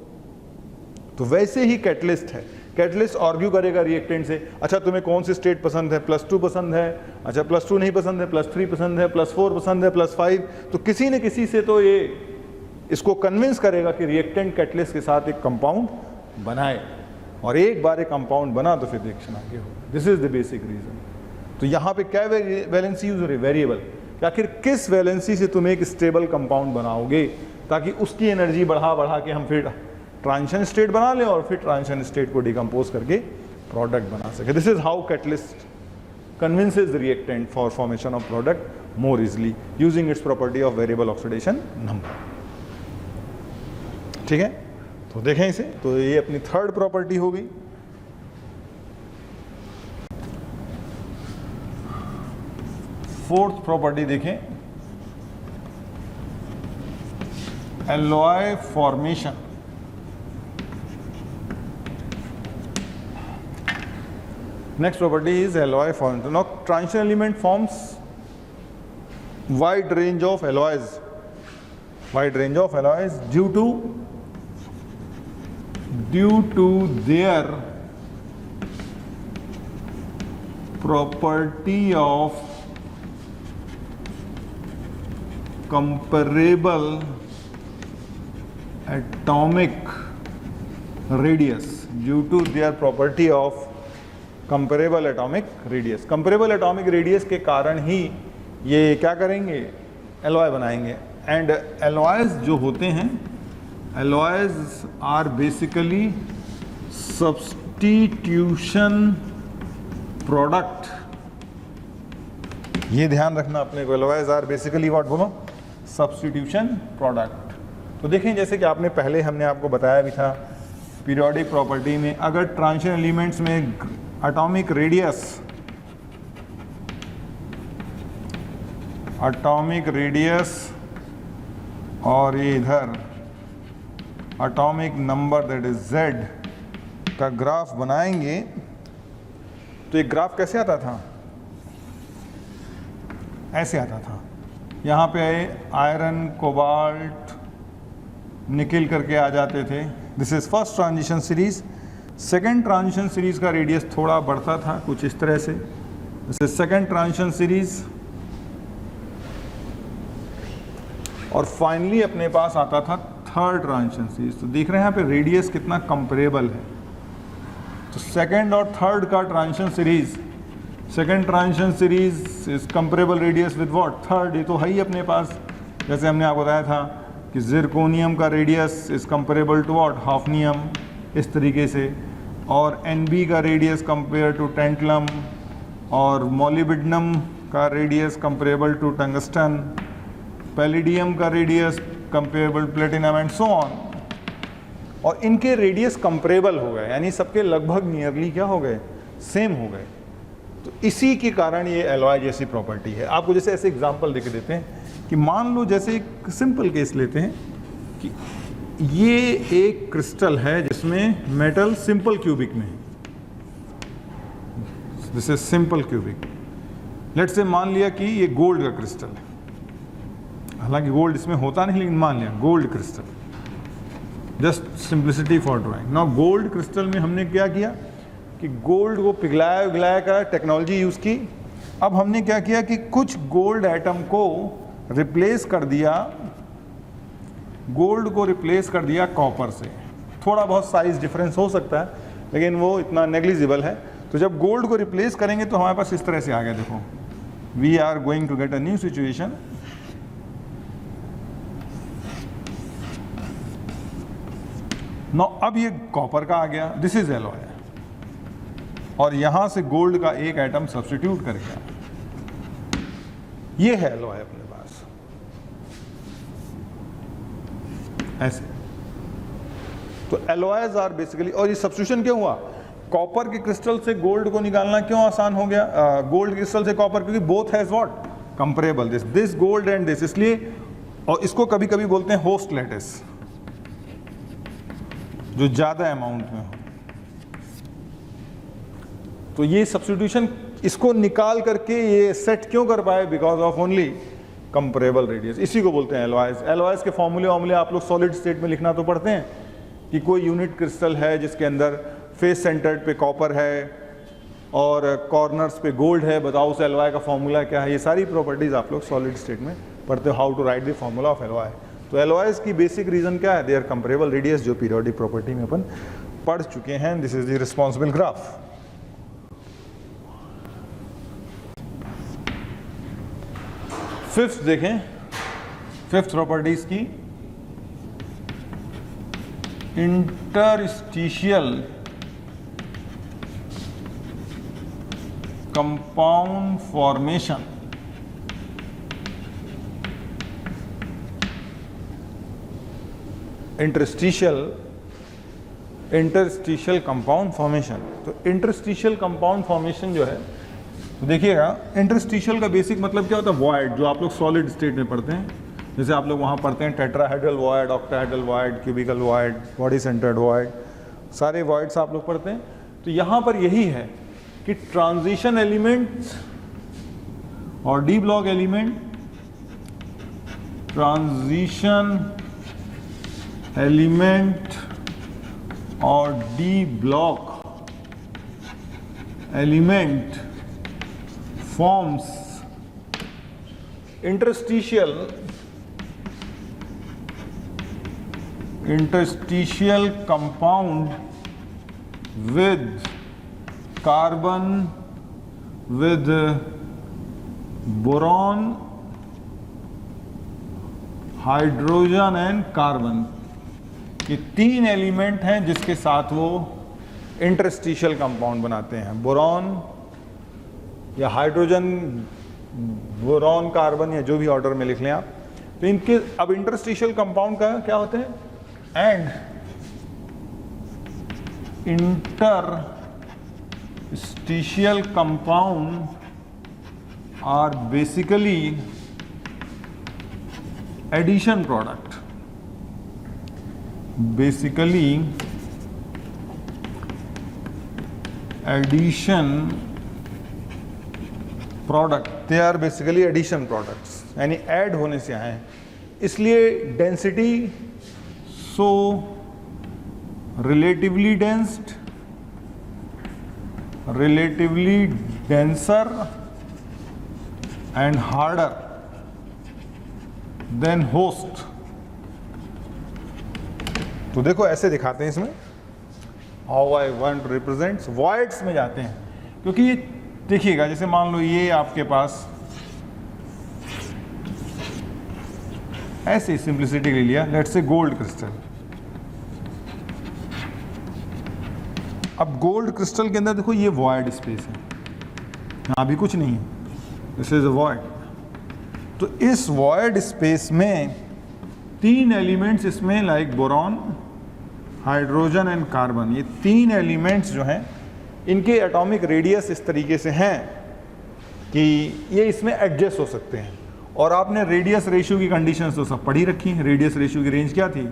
वैसे ही कैटलिस्ट है. कैटलिस्ट आर्ग्यू करेगा रिएक्टेंट से, अच्छा तुम्हें कौन सी स्टेट पसंद है, +2 पसंद है, अच्छा +2 नहीं पसंद है, +3 पसंद है, +4 पसंद है, +5. तो किसी न किसी से तो ये इसको कन्विंस करेगा कि रिएक्टेंट कैटलिस्ट के साथ एक कंपाउंड बनाए, और एक बार एक कंपाउंड बना तो फिर रिएक्शन आगे हो. This is the basic reason. तो यहाँ पे क्या वैलेंसी यूज हो रही है, वेरिएबल. आखिर किस वैलेंसी से तुम एक स्टेबल कंपाउंड बनाओगे ताकि उसकी एनर्जी बढ़ा के हम फिर ट्रांजिशन स्टेट बना लें और फिर ट्रांजिशन स्टेट को डिकम्पोज करके प्रोडक्ट बना सके. This is how catalyst convinces the reactant for formation of product more easily using its property of variable oxidation number. ठीक है, तो देखें इसे. तो ये अपनी थर्ड प्रॉपर्टी हो गई. फोर्थ प्रॉपर्टी देखें, alloy formation. Next property is alloy formation. Now transition element forms wide range of alloys due to their property of comparable atomic radius. Due to their property of comparable atomic radius. Comparable atomic radius के कारण ही ये क्या करेंगे, alloy बनाएंगे. And alloys जो होते हैं, alloys are basically substitution product. ये ध्यान रखना अपने को, एलॉयज आर बेसिकली व्हाट, बोलो, सब्स्टिट्यूशन प्रोडक्ट. तो देखें जैसे कि आपने पहले हमने आपको बताया भी था पीरियोडिक प्रॉपर्टी में, अगर ट्रांजिशन एलिमेंट्स में एटॉमिक रेडियस और ये इधर atomic number that is Z का ग्राफ बनाएंगे, तो एक ग्राफ कैसे आता था, ऐसे आता था. यहाँ पे आयरन, कोबाल्ट, निकिल करके आ जाते थे. This is first transition series. Second transition series का रेडियस थोड़ा बढ़ता था कुछ इस तरह से. जैसे सेकेंड ट्रांजिशन सीरीज, और फाइनली अपने पास आता था थर्ड ट्रांजिशन सीरीज. तो देख रहे हैं यहाँ पे रेडियस कितना कंपेरेबल है. तो सेकेंड और थर्ड का transition series, second transition series is comparable radius with what, third. ये तो है ही अपने पास, जैसे हमने आपको बताया था कि जिरकोनियम का radius is comparable to what, hafnium, इस तरीके से। और Nb का रेडियस कंपेयर टू टेंटलम, और मोलिब्डेनम का radius comparable to tungsten, palladium का radius comparable platinum and so on. और इनके रेडियस कंपेरेबल हो गए, यानी सबके लगभग नियरली क्या हो गए, सेम हो गए। तो इसी के कारण ये एलॉय जैसी प्रॉपर्टी है। आपको जैसे ऐसे एग्जांपल देके देते हैं कि मान लो, जैसे एक सिंपल केस लेते हैं कि ये एक क्रिस्टल है जिसमें मेटल सिंपल क्यूबिक में है, this is simple cubic. Let's say मान लिया कि ये गोल्ड का क्रिस्टल है, हालांकि गोल्ड इसमें होता नहीं, लेकिन मान लिया gold crystal, just simplicity for drawing. Now gold crystal में हमने क्या किया कि गोल्ड को पिघलाया का टेक्नोलॉजी यूज़ की। अब हमने क्या किया कि कुछ गोल्ड एटम को रिप्लेस कर दिया, गोल्ड को रिप्लेस कर दिया कॉपर से। थोड़ा बहुत साइज डिफरेंस हो सकता है, लेकिन वो इतना नेग्लिजिबल है। तो जब गोल्ड को रिप्लेस करेंगे तो हमारे पास इस तरह से आ गया, देखो, we are going to get a new situation. No, अब ये कॉपर का आ गया, दिस इज एलॉय, और यहां से गोल्ड का एक एटम सब्स्टिट्यूट कर गया, ये है एलॉय अपने पास ऐसे। तो एलॉयज आर बेसिकली, और ये सब्स्टिट्यूशन क्यों हुआ, कॉपर के क्रिस्टल से गोल्ड को निकालना क्यों आसान हो गया, गोल्ड क्रिस्टल से कॉपर, क्योंकि both has what, comparable, this gold and this, इसलिए। और इसको कभी कभी बोलते हैं होस्ट लैटिस, जो ज्यादा अमाउंट में हो। तो ये सब्स्टिट्यूशन, इसको निकाल करके ये सेट क्यों कर पाए, because of only comparable radius. इसी को बोलते हैं एलॉयज। एलॉयज के फॉर्मूले आप लोग सॉलिड स्टेट में लिखना तो पढ़ते हैं कि कोई यूनिट क्रिस्टल है जिसके अंदर फेस सेंटर्ड पे कॉपर है और कॉर्नर्स पे गोल्ड है, बताओ उस एलॉय का फॉर्मूला क्या है। ये सारी प्रॉपर्टीज आप लोग सॉलिड स्टेट में पढ़ते हो, how to write the formula of alloy. तो एलॉयज की बेसिक रीजन क्या है, दे आर कंपेरेबल रेडियस, जो पीरियोडिक प्रॉपर्टी में अपन पढ़ चुके हैं। This is the responsible graph. Fifth देखें, फिफ्थ प्रॉपर्टीज की, interstitial compound formation. Interstitial compound formation. तो इंटरस्टिशियल कंपाउंड फॉर्मेशन जो है, तो देखिएगा, इंटरस्टिशियल का बेसिक मतलब क्या होता है, वॉइड, जो आप लोग सॉलिड स्टेट में पढ़ते हैं। जैसे आप लोग वहाँ पढ़ते हैं tetrahedral void, octahedral void, cubical void, body centred void, सारे वॉइड्स आप लोग पढ़ते हैं। तो यहाँ पर यही है कि ट्रांजिशन एलिमेंट्स और D block element, transition element और D block element forms interstitial compound with carbon, with boron, hydrogen and carbon. ये तीन एलिमेंट हैं जिसके साथ वो इंटरस्टिशियल कंपाउंड बनाते हैं। बोरॉन या हाइड्रोजन, बोरॉन, कार्बन, या जो भी ऑर्डर में लिख लें आप। तो इनके अब इंटरस्टिशियल कंपाउंड का क्या होते हैं, and interstitial compound are basically addition product, basically addition product, they are basically addition products, यानी ऐड होने से आए हैं। इसलिए density so relatively denser and harder than host. तो देखो ऐसे दिखाते हैं इसमें how I want to represent, voids में जाते हैं, क्योंकि ये देखिएगा जैसे मान लो ये आपके पास ऐसे सिंप्लिसिटी के लिए लिया, लेट्स से गोल्ड क्रिस्टल। अब गोल्ड क्रिस्टल के अंदर देखो ये वॉइड स्पेस है, यहाँ भी कुछ नहीं है, दिस इज अ वॉइड। तो इस वॉइड स्पेस में 3 एलिमेंट्स इसमें like boron, hydrogen and carbon, ये 3 एलिमेंट्स जो हैं इनके एटॉमिक रेडियस इस तरीके से हैं कि ये इसमें एडजस्ट हो सकते हैं। और आपने रेडियस रेशियो की कंडीशंस तो सब पढ़ी रखी हैं। रेडियस रेशियो की रेंज क्या थी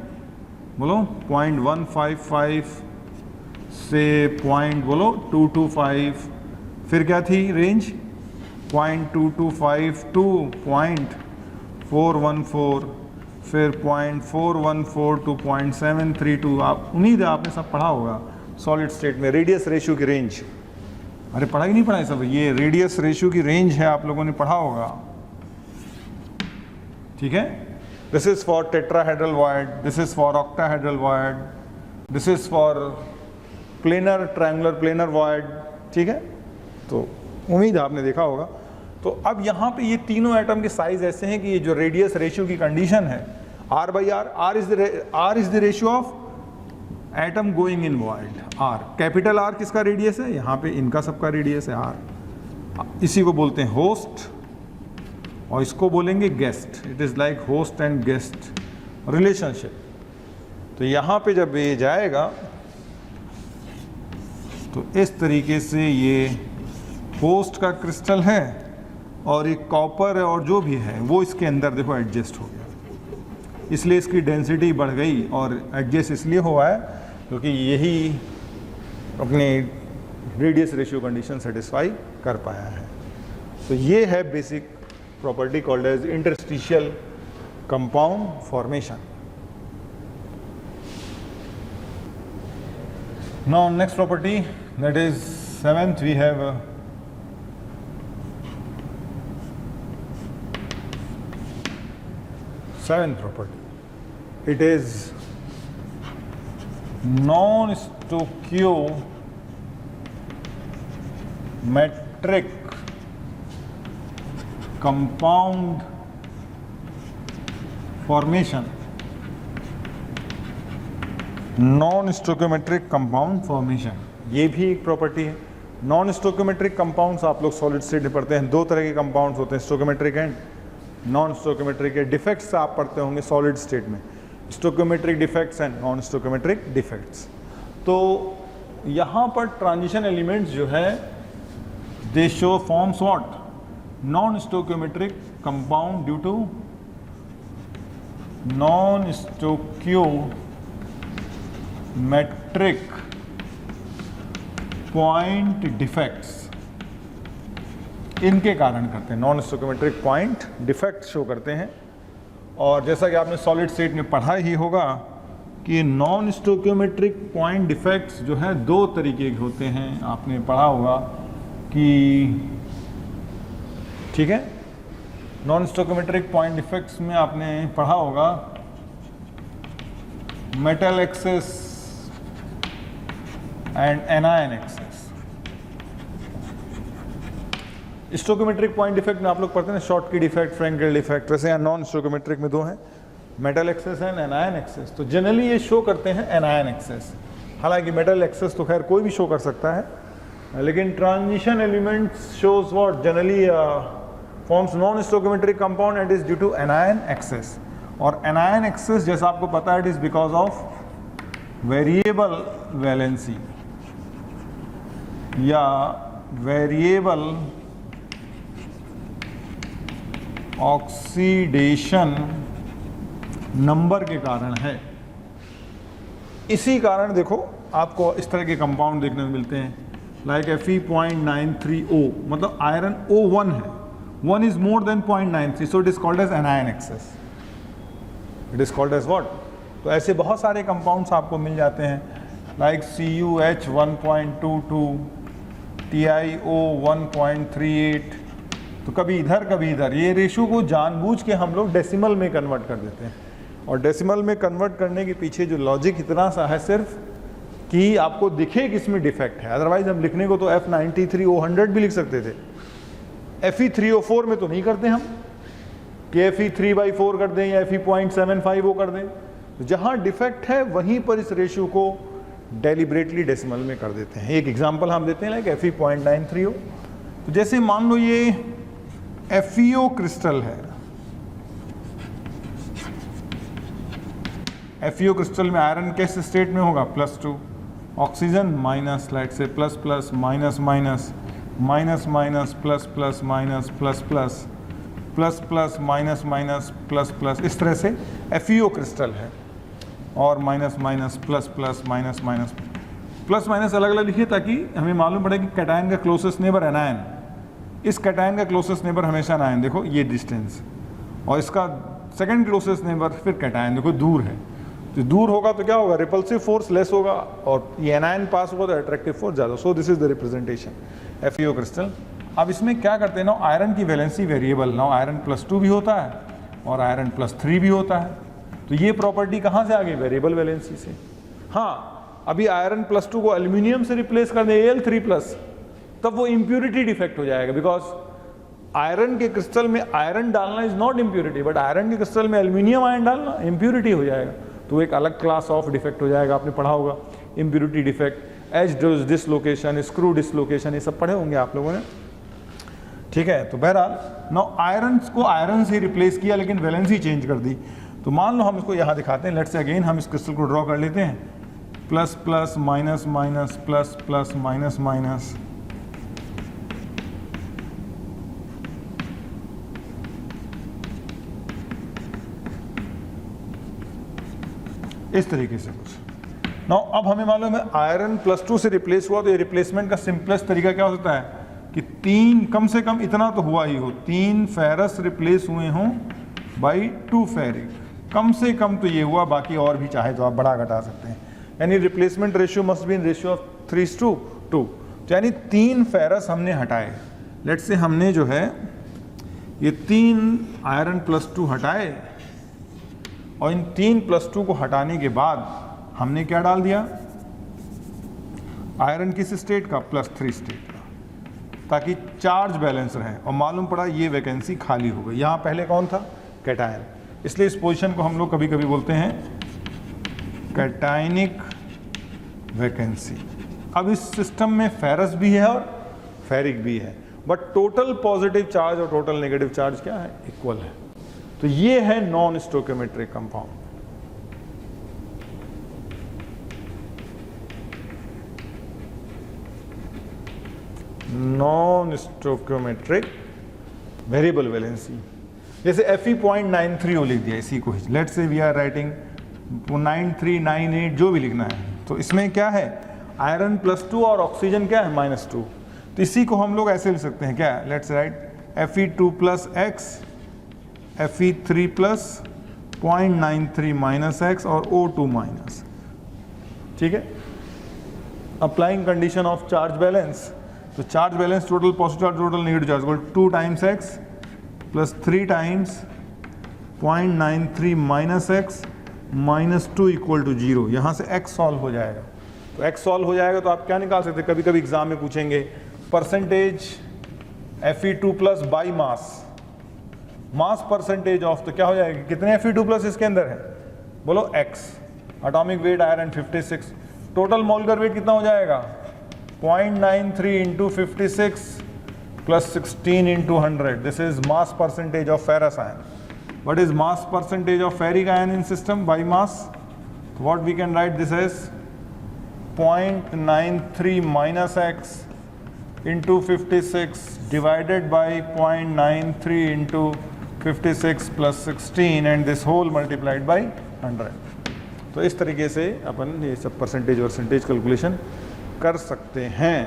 बोलो, 0.155 से बोलो 225, फिर क्या थी रेंज 0.225 टू 0.414, फिर 0.414 टू 0.732। आप उम्मीद है आपने सब पढ़ा होगा सॉलिड स्टेट में रेडियस रेशियो की रेंज। अरे पढ़ा ही नहीं पढ़ा है सब, ये रेडियस रेशियो की रेंज है, आप लोगों ने पढ़ा होगा, ठीक है। This is for tetrahedral void, this is for octahedral void, this is for planar triangular planar void, ठीक है। तो उम्मीद आपने देखा होगा। तो अब यहाँ पे ये तीनों एटम के साइज ऐसे हैं कि ये जो रेडियस रेशियो की कंडीशन है R/R, R is the ratio of atom going in void. R, capital R किसका रेडियस है, यहाँ पे इनका सबका रेडियस है R। इसी को बोलते हैं होस्ट और इसको बोलेंगे guest. It is like host and guest relationship. तो यहाँ पे जब ये जाएगा तो इस तरीके से ये होस्ट का क्रिस्टल है और एक कॉपर और जो भी है वो इसके अंदर देखो एडजस्ट हो गया, इसलिए इसकी डेंसिटी बढ़ गई। और एडजस्ट इसलिए हुआ है क्योंकि यही अपनी रेडियस रेशियो कंडीशन सेटिस्फाई कर पाया है। तो ये है basic property called as interstitial compound formation. Now next property, that is 7th, we have seventh property. It is non-stoichiometric compound formation. Non stoichiometric compound formation, ये भी एक प्रॉपर्टी है। नॉन स्टोइकोमेट्रिक कंपाउंड्स आप लोग सॉलिड स्टेट में पढ़ते हैं, 2 तरह के कंपाउंड्स होते हैं, stoichiometric and non stoichiometric. Defects आप पढ़ते होंगे सॉलिड स्टेट में, stoichiometric defects and non stoichiometric defects. तो यहाँ पर ट्रांजिशन एलिमेंट्स जो है they show forms what, non stoichiometric compound due to non stoichiometric point defects, इनके कारण करते हैं। Non stoichiometric point defect show करते हैं। और जैसा कि आपने सॉलिड स्टेट में पढ़ा ही होगा कि नॉन स्टोइकोमेट्रिक पॉइंट डिफेक्ट्स जो है 2 तरीके के होते हैं, आपने पढ़ा होगा कि, ठीक है, नॉन स्टोइकोमेट्रिक पॉइंट डिफेक्ट्स में आपने पढ़ा होगा metal excess and anion excess. Stoichiometric point defect में आप लोग पढ़ते हैं शॉर्टकी डिफेक्ट, फ्रेंकेल डिफेक्ट, वैसे यहाँ नॉन स्टोइकोमेट्रिक में 2 हैं, metal excess and anion excess. तो जनरली ये शो करते हैं एनायन एक्सेस, हालांकि मेटल एक्सेस तो खैर कोई भी शो कर सकता है, लेकिन transition elements shows what generally forms non stoichiometric compound and is due to anion excess. और एनायन एक्सेस जैसा आपको पता है it is because of variable valency या वेरिएबल ऑक्सीडेशन नंबर के कारण है। इसी कारण देखो आपको इस तरह के कंपाउंड देखने को मिलते हैं लाइक Fe.93O, मतलब आयरन O1 है, 1 is more than 0.93, so it is called as anion excess. It is called as what? तो ऐसे बहुत सारे कंपाउंड्स आपको मिल जाते हैं लाइक CuH 1.22, TiO 1.38। तो कभी इधर कभी इधर, ये रेशियो को जानबूझ के हम लोग डेसिमल में कन्वर्ट कर देते हैं। और डेसिमल में कन्वर्ट करने के पीछे जो लॉजिक इतना सा है सिर्फ कि आपको दिखे कि इसमें डिफेक्ट है। अदरवाइज हम लिखने को तो F93O100 भी लिख सकते थे, Fe3O4 में तो नहीं करते हम कि Fe3/4 कर दें या Fe.75 वो कर दें। तो जहाँ डिफेक्ट है वहीं पर इस रेशियो को डेलिबरेटली डेसिमल में कर देते हैं। एक एग्जांपल हम देते हैं लाइक Fe.93 हो। तो जैसे मान लो ये FeO क्रिस्टल है, FeO क्रिस्टल में आयरन किस स्टेट में होगा, +2, ऑक्सीजन माइनस, लाइट से plus plus minus minus minus minus plus plus minus plus plus plus plus minus minus plus plus, इस तरह से FeO क्रिस्टल है। और minus minus plus plus minus minus plus minus अलग अलग लिखिए ताकि हमें मालूम पड़े कि कैटायन का क्लोजेस्ट नेबर एनायन, इस कैटायन का क्लोजेस्ट नेबर हमेशा एनायन, देखो ये डिस्टेंस, और इसका सेकंड क्लोजेस्ट नेबर फिर कैटायन, देखो दूर है। तो दूर होगा तो क्या होगा, रिपल्सिव फोर्स लेस होगा, और ये एनायन पास होगा तो अट्रैक्टिव फोर्स ज़्यादा। So this is the representation FeO crystal. अब इसमें क्या करते हैं ना, आयरन की वैलेंसी वेरिएबल ना, आयरन +2 भी होता है और आयरन +3 भी होता है। तो ये प्रॉपर्टी कहाँ से आ गई, वेरिएबल वैलेंसी से। हाँ, अभी आयरन +2 को एल्यूमिनियम से रिप्लेस कर दें Al3+, तब वो इम्प्यूरिटी डिफेक्ट हो जाएगा, बिकॉज आयरन के क्रिस्टल में आयरन डालना is not impurity, but iron के क्रिस्टल में एल्यूमिनियम आयन डालना इम्प्यूरिटी हो जाएगा। तो एक अलग क्लास ऑफ डिफेक्ट हो जाएगा, आपने पढ़ा होगा impurity defect, edge dislocation, screw dislocation, ये सब पढ़े होंगे आप लोगों ने, ठीक है। तो बहरहाल नो आयरन को आयरन से रिप्लेस किया लेकिन वैलेंसी चेंज कर दी। तो मान लो हम इसको यहाँ दिखाते हैं, लेट्स से अगेन हम इस क्रिस्टल को ड्रॉ कर लेते हैं, plus plus minus minus plus plus minus minus, इस तरीके से कुछ। नाउ अब हमें मालूम है आयरन +2 से रिप्लेस हुआ, तो ये रिप्लेसमेंट का सिंपलेस्ट तरीका क्या हो सकता है कि 3, कम से कम इतना तो हुआ ही हो, 3 फेरस रिप्लेस हुए हों बाई 2 फेरिक, कम से कम तो ये हुआ, बाकी और भी चाहे तो आप बड़ा घटा सकते हैं। यानी replacement ratio must be in ratio of 3:2, तो यानी 3 फेरस हमने हटाए। लेट्स से हमने जो है ये 3 आयरन +2 हटाए, और इन 3 +2 को हटाने के बाद हमने क्या डाल दिया, आयरन किस स्टेट का, +3 स्टेट का, ताकि चार्ज बैलेंस रहे। और मालूम पड़ा ये वैकेंसी खाली हो गई। यहाँ पहले कौन था, कैटायन, इसलिए इस पोजीशन को हम लोग कभी कभी बोलते हैं कैटायनिक वैकेंसी। अब इस सिस्टम में फेरस भी है और फेरिक भी है, बट टोटल पॉजिटिव चार्ज और टोटल नेगेटिव चार्ज क्या है, इक्वल है। तो ये है non stoichiometric compound. Non stoichiometric variable valency, जैसे Fe.93 लिख दिया इसी को, let's say we are writing 9398 जो भी लिखना है। तो इसमें क्या है, आयरन +2 और ऑक्सीजन क्या है, -2। तो इसी को हम लोग ऐसे लिख सकते हैं, क्या, let's write Fe2+X Fe3+ 0.93 -X और O2-, ठीक है। Applying condition of charge balance, तो charge balance total positive charge total negative charge equal 2 times X plus 3 times 0.93 -X -2 equal to 0। यहाँ से X सॉल्व हो जाएगा। तो X सॉल्व हो जाएगा तो आप क्या निकाल सकते हैं, कभी कभी एग्जाम में पूछेंगे percentage Fe2+ by mass percentage of, तो क्या हो जाएगा, कितने Fe2+ इसके अंदर है, बोलो X, atomic weight iron 56, total molecular weight कितना हो जाएगा, 0.93 into 56 plus 16 into 100. This is mass percentage of ferrous ion. What is mass percentage of ferric ion in system by mass? What we can write this as 0.93 X into 56 divided by 0.93 into 56 plus 16 and this whole multiplied by 100. तो इस तरीके से अपन ये सब percentage calculation कर सकते हैं,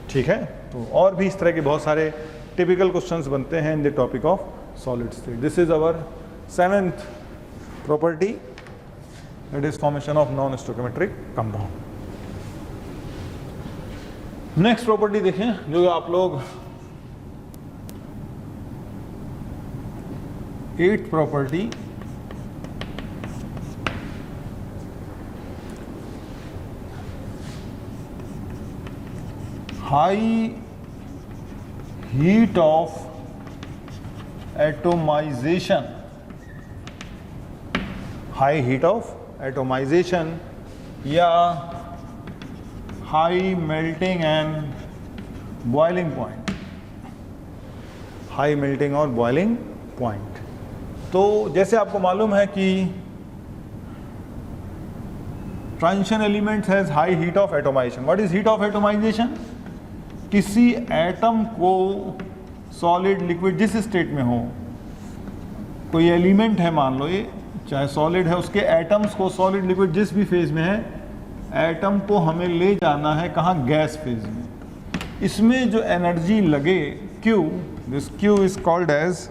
ठीक है। तो और भी इस तरह के बहुत सारे टिपिकल क्वेश्चंस बनते हैं in the topic of solid state. This is our 7th property, that is formation of non stoichiometric compound. Next property देखें जो आप लोग 8th property, high heat of atomisation, high heat of atomisation या high melting and boiling point, high melting और boiling point. तो जैसे आपको मालूम है कि transition element has high heat of atomisation. What is heat of atomisation? किसी atom को सॉलिड लिक्विड जिस स्टेट में हो, कोई एलिमेंट है मान लो, ये चाहे सॉलिड है, उसके एटम्स को सॉलिड लिक्विड जिस भी फेज में है, एटम को हमें ले जाना है कहाँ? गैस फेज में। इसमें जो एनर्जी लगे Q, this Q is called as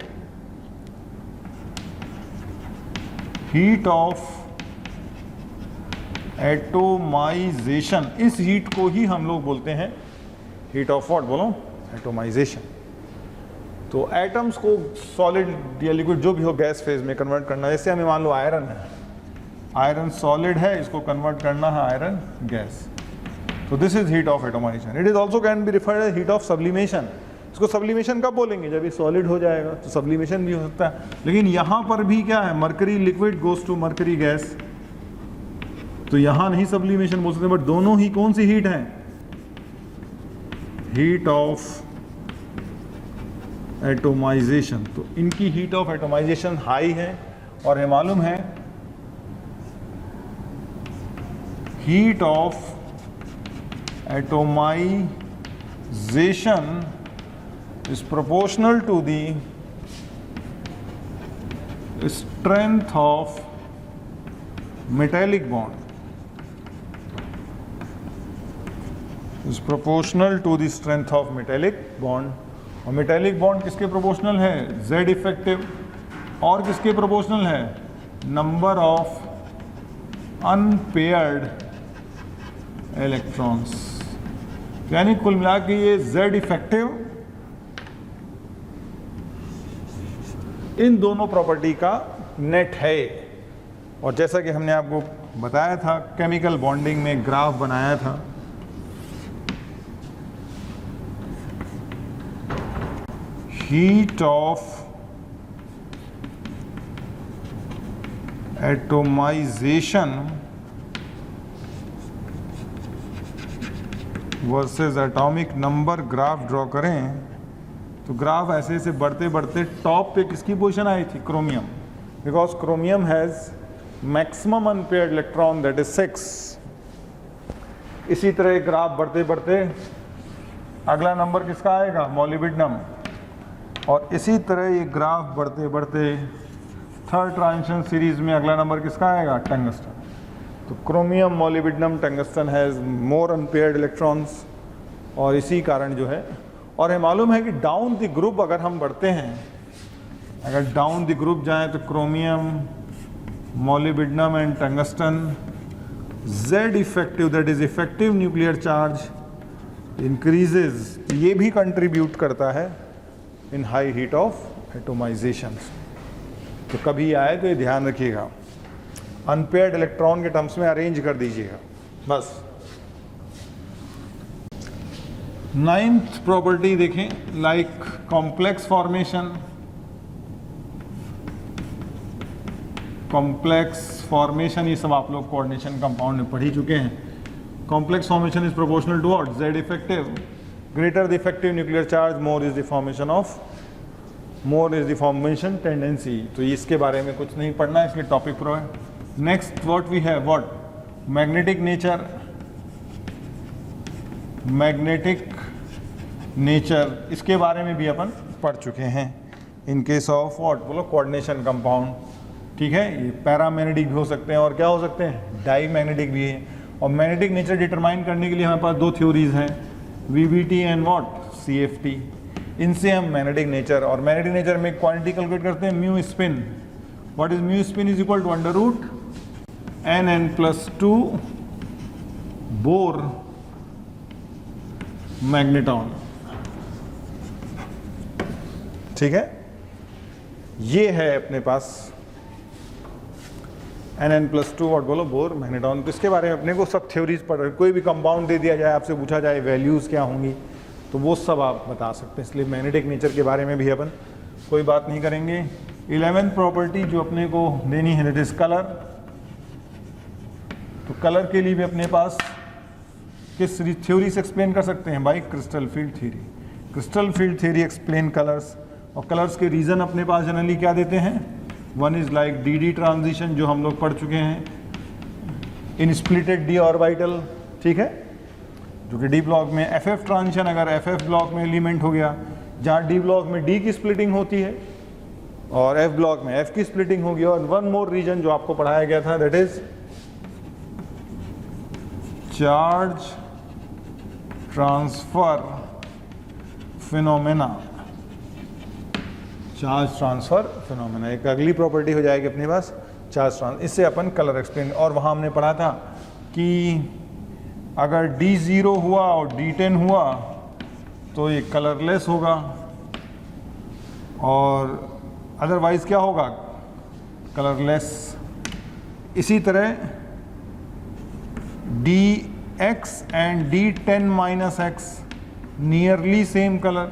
heat of atomisation. इस हीट को ही हम लोग बोलते हैं हीट ऑफ व्हाट? बोलो, एटोमाइजेशन। तो एटम्स को सॉलिड या लिक्विड जो भी हो गैस फेज में कन्वर्ट करना। जैसे हमें मान लो आयरन है, आयरन सॉलिड है, इसको कन्वर्ट करना है आयरन गैस। तो this is heat of atomisation. It is also can be referred as heat of sublimation. इसको सब्लिमेशन कब बोलेंगे? जब ये सॉलिड हो जाएगा, तो सब्लिमेशन भी हो सकता है। लेकिन यहाँ पर भी क्या है? Mercury liquid goes to mercury gas, तो यहाँ नहीं सब्लिमेशन बोल सकते, बट दोनों ही कौन सी हीट है? Heat of atomisation. तो इनकी हीट ऑफ एटोमाइजेशन हाई है, और ये मालूम है heat of atomisation is proportional to the strength of metallic bond, is proportional to the strength of metallic bond। और metallic bond किसके प्रोपोर्शनल है? Z effective. और किसके प्रोपोर्शनल है? Number of unpaired electrons. यानी कुल मिला के ये Z इफेक्टिव इन दोनों प्रॉपर्टी का नेट है। और जैसा कि हमने आपको बताया था, केमिकल बॉन्डिंग में ग्राफ बनाया था, heat of atomisation versus atomic number graph draw करें, तो ग्राफ ऐसे ऐसे बढ़ते बढ़ते टॉप पे किसकी पोजीशन आई थी? Chromium. Because chromium has maximum unpaired electron, that is 6। इसी तरह ग्राफ बढ़ते बढ़ते अगला नंबर किसका आएगा? मॉलिब्डेनम। और इसी तरह ये ग्राफ बढ़ते बढ़ते थर्ड ट्रांजिशन सीरीज में अगला नंबर किसका आएगा? टंगस्टन। तो chromium, molybdenum, tungsten has more unpaired electrons, और इसी कारण जो है, और ये मालूम है कि डाउन द ग्रुप अगर हम बढ़ते हैं, अगर डाउन द ग्रुप जाएं, तो chromium, molybdenum and tungsten, Z effective, that is effective nuclear charge increases. ये भी कंट्रीब्यूट करता है इन हाई हीट ऑफ एटोमाइजेशन। तो कभी आए तो ये ध्यान रखिएगा, अनपेयर्ड इलेक्ट्रॉन के टर्म्स में अरेंज कर दीजिएगा बस। 9th प्रॉपर्टी देखें, like complex formation. Complex formation ये सब आप लोग कोऑर्डिनेशन कंपाउंड में पढ़ ही चुके हैं। Complex formation is proportional to what? Z effective. Greater the effective nuclear charge, more is the formation tendency. तो इसके बारे में कुछ नहीं पढ़ना है, इसलिए टॉपिक प्रो है। Next what we have, what? Magnetic nature. Magnetic nature, इसके बारे में भी अपन पढ़ चुके हैं। In case of what? बोलो, कोऑर्डिनेशन कंपाउंड। ठीक है, ये पैरामैग्नेटिक भी हो सकते हैं, और क्या हो सकते हैं? डाई मैग्नेटिक भी है। और मैग्नेटिक नेचर डिटरमाइन करने के लिए हमारे पास दो थ्योरीज हैं, VBT एंड व्हाट? CFT। इनसे हम मैग्नेटिक नेचर, और मैग्नेटिक नेचर में क्वांटिटी कैलकुलेट करते हैं, mu spin. What is mu spin? Is equal to √NN+2 Bohr magneton. ठीक है, ये है अपने पास Nn+2 व्हाट बोलो बोर मैग्नेटॉन। तो इसके बारे में अपने को सब थ्योरीज पढ़, कोई भी कंपाउंड दे दिया जाए, आपसे पूछा जाए वैल्यूज़ क्या होंगी, तो वो सब आप बता सकते हैं। इसलिए मैग्नेटिक नेचर के बारे में भी अपन कोई बात नहीं करेंगे। 11th प्रॉपर्टी जो अपने को देनी है दैट इज कलर। तो कलर के लिए भी अपने पास किस थ्योरी से एक्सप्लेन कर सकते हैं भाई? Crystal field theory. Crystal field theory explain colours. और कलर्स के रीज़न अपने पास जनरली क्या देते हैं? One is like D transition जो हम लोग पढ़ चुके हैं इन स्प्लिटेड डी ऑर्बिटल, ठीक है, जो कि डी ब्लॉक में एफ ट्रांजिशन, अगर एफ ब्लॉक में एलिमेंट हो गया, जहाँ डी ब्लॉक में डी की स्प्लिटिंग होती है और एफ ब्लॉक में एफ की स्प्लिटिंग होगी। और वन मोर रीजन जो आपको पढ़ाया गया था that is charge transfer phenomena. Charge transfer phenomena एक अगली प्रॉपर्टी हो जाएगी अपने पास, चार्ज ट्रांसफर। इससे अपन कलर एक्सप्लेन। और वहाँ हमने पढ़ा था कि अगर D0 हुआ और D10 हुआ तो ये कलरलेस होगा, और अदरवाइज क्या होगा? कलरलेस। इसी तरह Dx and D10-x nearly same colour,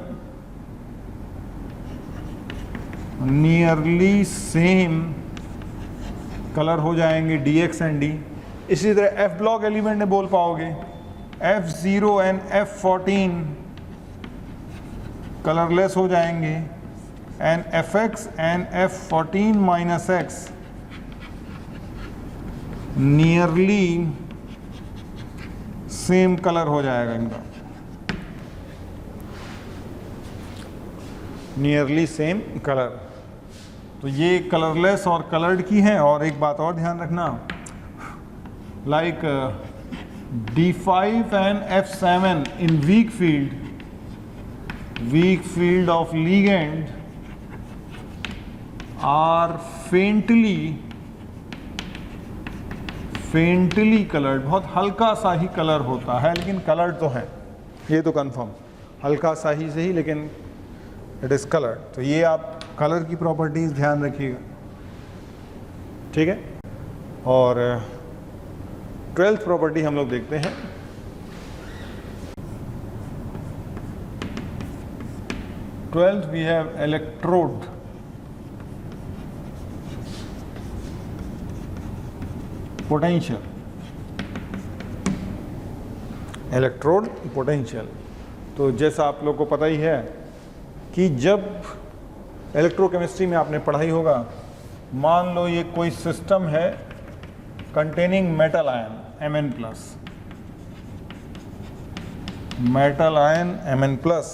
nearly same colour हो जाएंगे Dx एंड D। इसी तरह F ब्लॉक एलिमेंट में बोल पाओगे F0 एंड F14 कलरलेस हो जाएंगे, and Fx and F14-x nearly same colour हो जाएगा इनका, नियरली सेम कलर। तो ये कलरलेस और कलर्ड की है। और एक बात और ध्यान रखना, like D5 and F7 in weak field of ligand are faintly colored। बहुत हल्का सा ही कलर होता है, लेकिन कलर्ड तो है, ये तो कंफर्म, हल्का सा ही सही, लेकिन इट इज कलर्ड। तो ये आप कलर की प्रॉपर्टीज ध्यान रखिएगा, ठीक है। और 12th प्रॉपर्टी हम लोग देखते हैं। Twelfth we have electrode. Potential, electrode potential. तो जैसा आप लोग को पता ही है कि जब इलेक्ट्रोकेमिस्ट्री में आपने पढ़ाई होगा, मान लो ये कोई सिस्टम है containing metal ion Mn+, metal ion Mn+,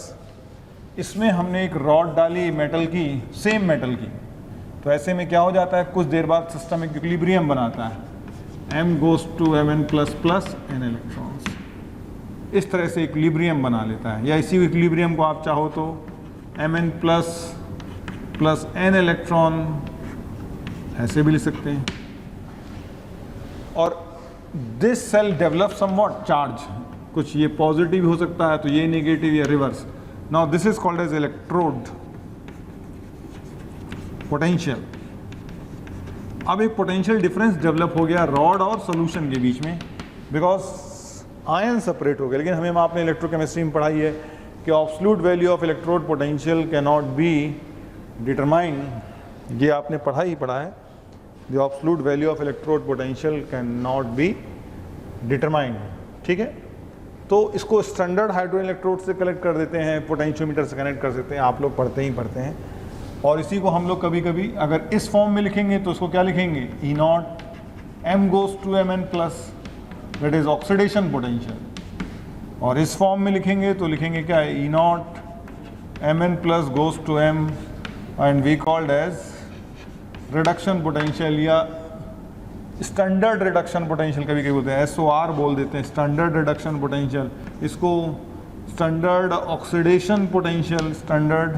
इसमें हमने एक रॉड डाली मेटल की, सेम मेटल की। तो ऐसे में क्या हो जाता है, कुछ देर बाद सिस्टम एक इक्विलिब्रियम बनाता है, M goes to Mn++ n electrons. इस तरह से इक्विलिब्रियम बना लेता है। या इसी इक्विलिब्रियम को आप चाहो तो Mn+ + n इलेक्ट्रॉन ऐसे भी लिख सकते हैं। और this cell develop somewhat charge, कुछ ये पॉजिटिव हो सकता है तो ये नेगेटिव या reverse. Now this is called as electrode potential. अब एक पोटेंशियल डिफरेंस डेवलप हो गया रॉड और सॉल्यूशन के बीच में, बिकॉज आयन सेपरेट हो गए। लेकिन हमें आपने इलेक्ट्रोकेमिस्ट्री में पढ़ाई है कि absolute value of electrode potential can not be determined. ये आपने पढ़ा ही पढ़ा है, the absolute value of electrode potential can not be determined, ठीक है। तो इसको स्टैंडर्ड हाइड्रोजन इलेक्ट्रोड से कलेक्ट कर देते हैं, पोटेंशियोमीटर से कनेक्ट कर देते हैं, आप लोग पढ़ते ही पढ़ते हैं। और इसी को हम लोग कभी कभी अगर इस फॉर्म में लिखेंगे तो उसको क्या लिखेंगे, E0 M goes to Mn+, that is oxidation potential. और इस फॉर्म में लिखेंगे तो लिखेंगे क्या है, E0 Mn+ goes to M and we called as reduction potential या स्टैंडर्ड रिडक्शन पोटेंशियल, कभी कभी बोलते हैं SOR बोल देते हैं, स्टैंडर्ड रिडक्शन पोटेंशियल। इसको standard oxidation potential, standard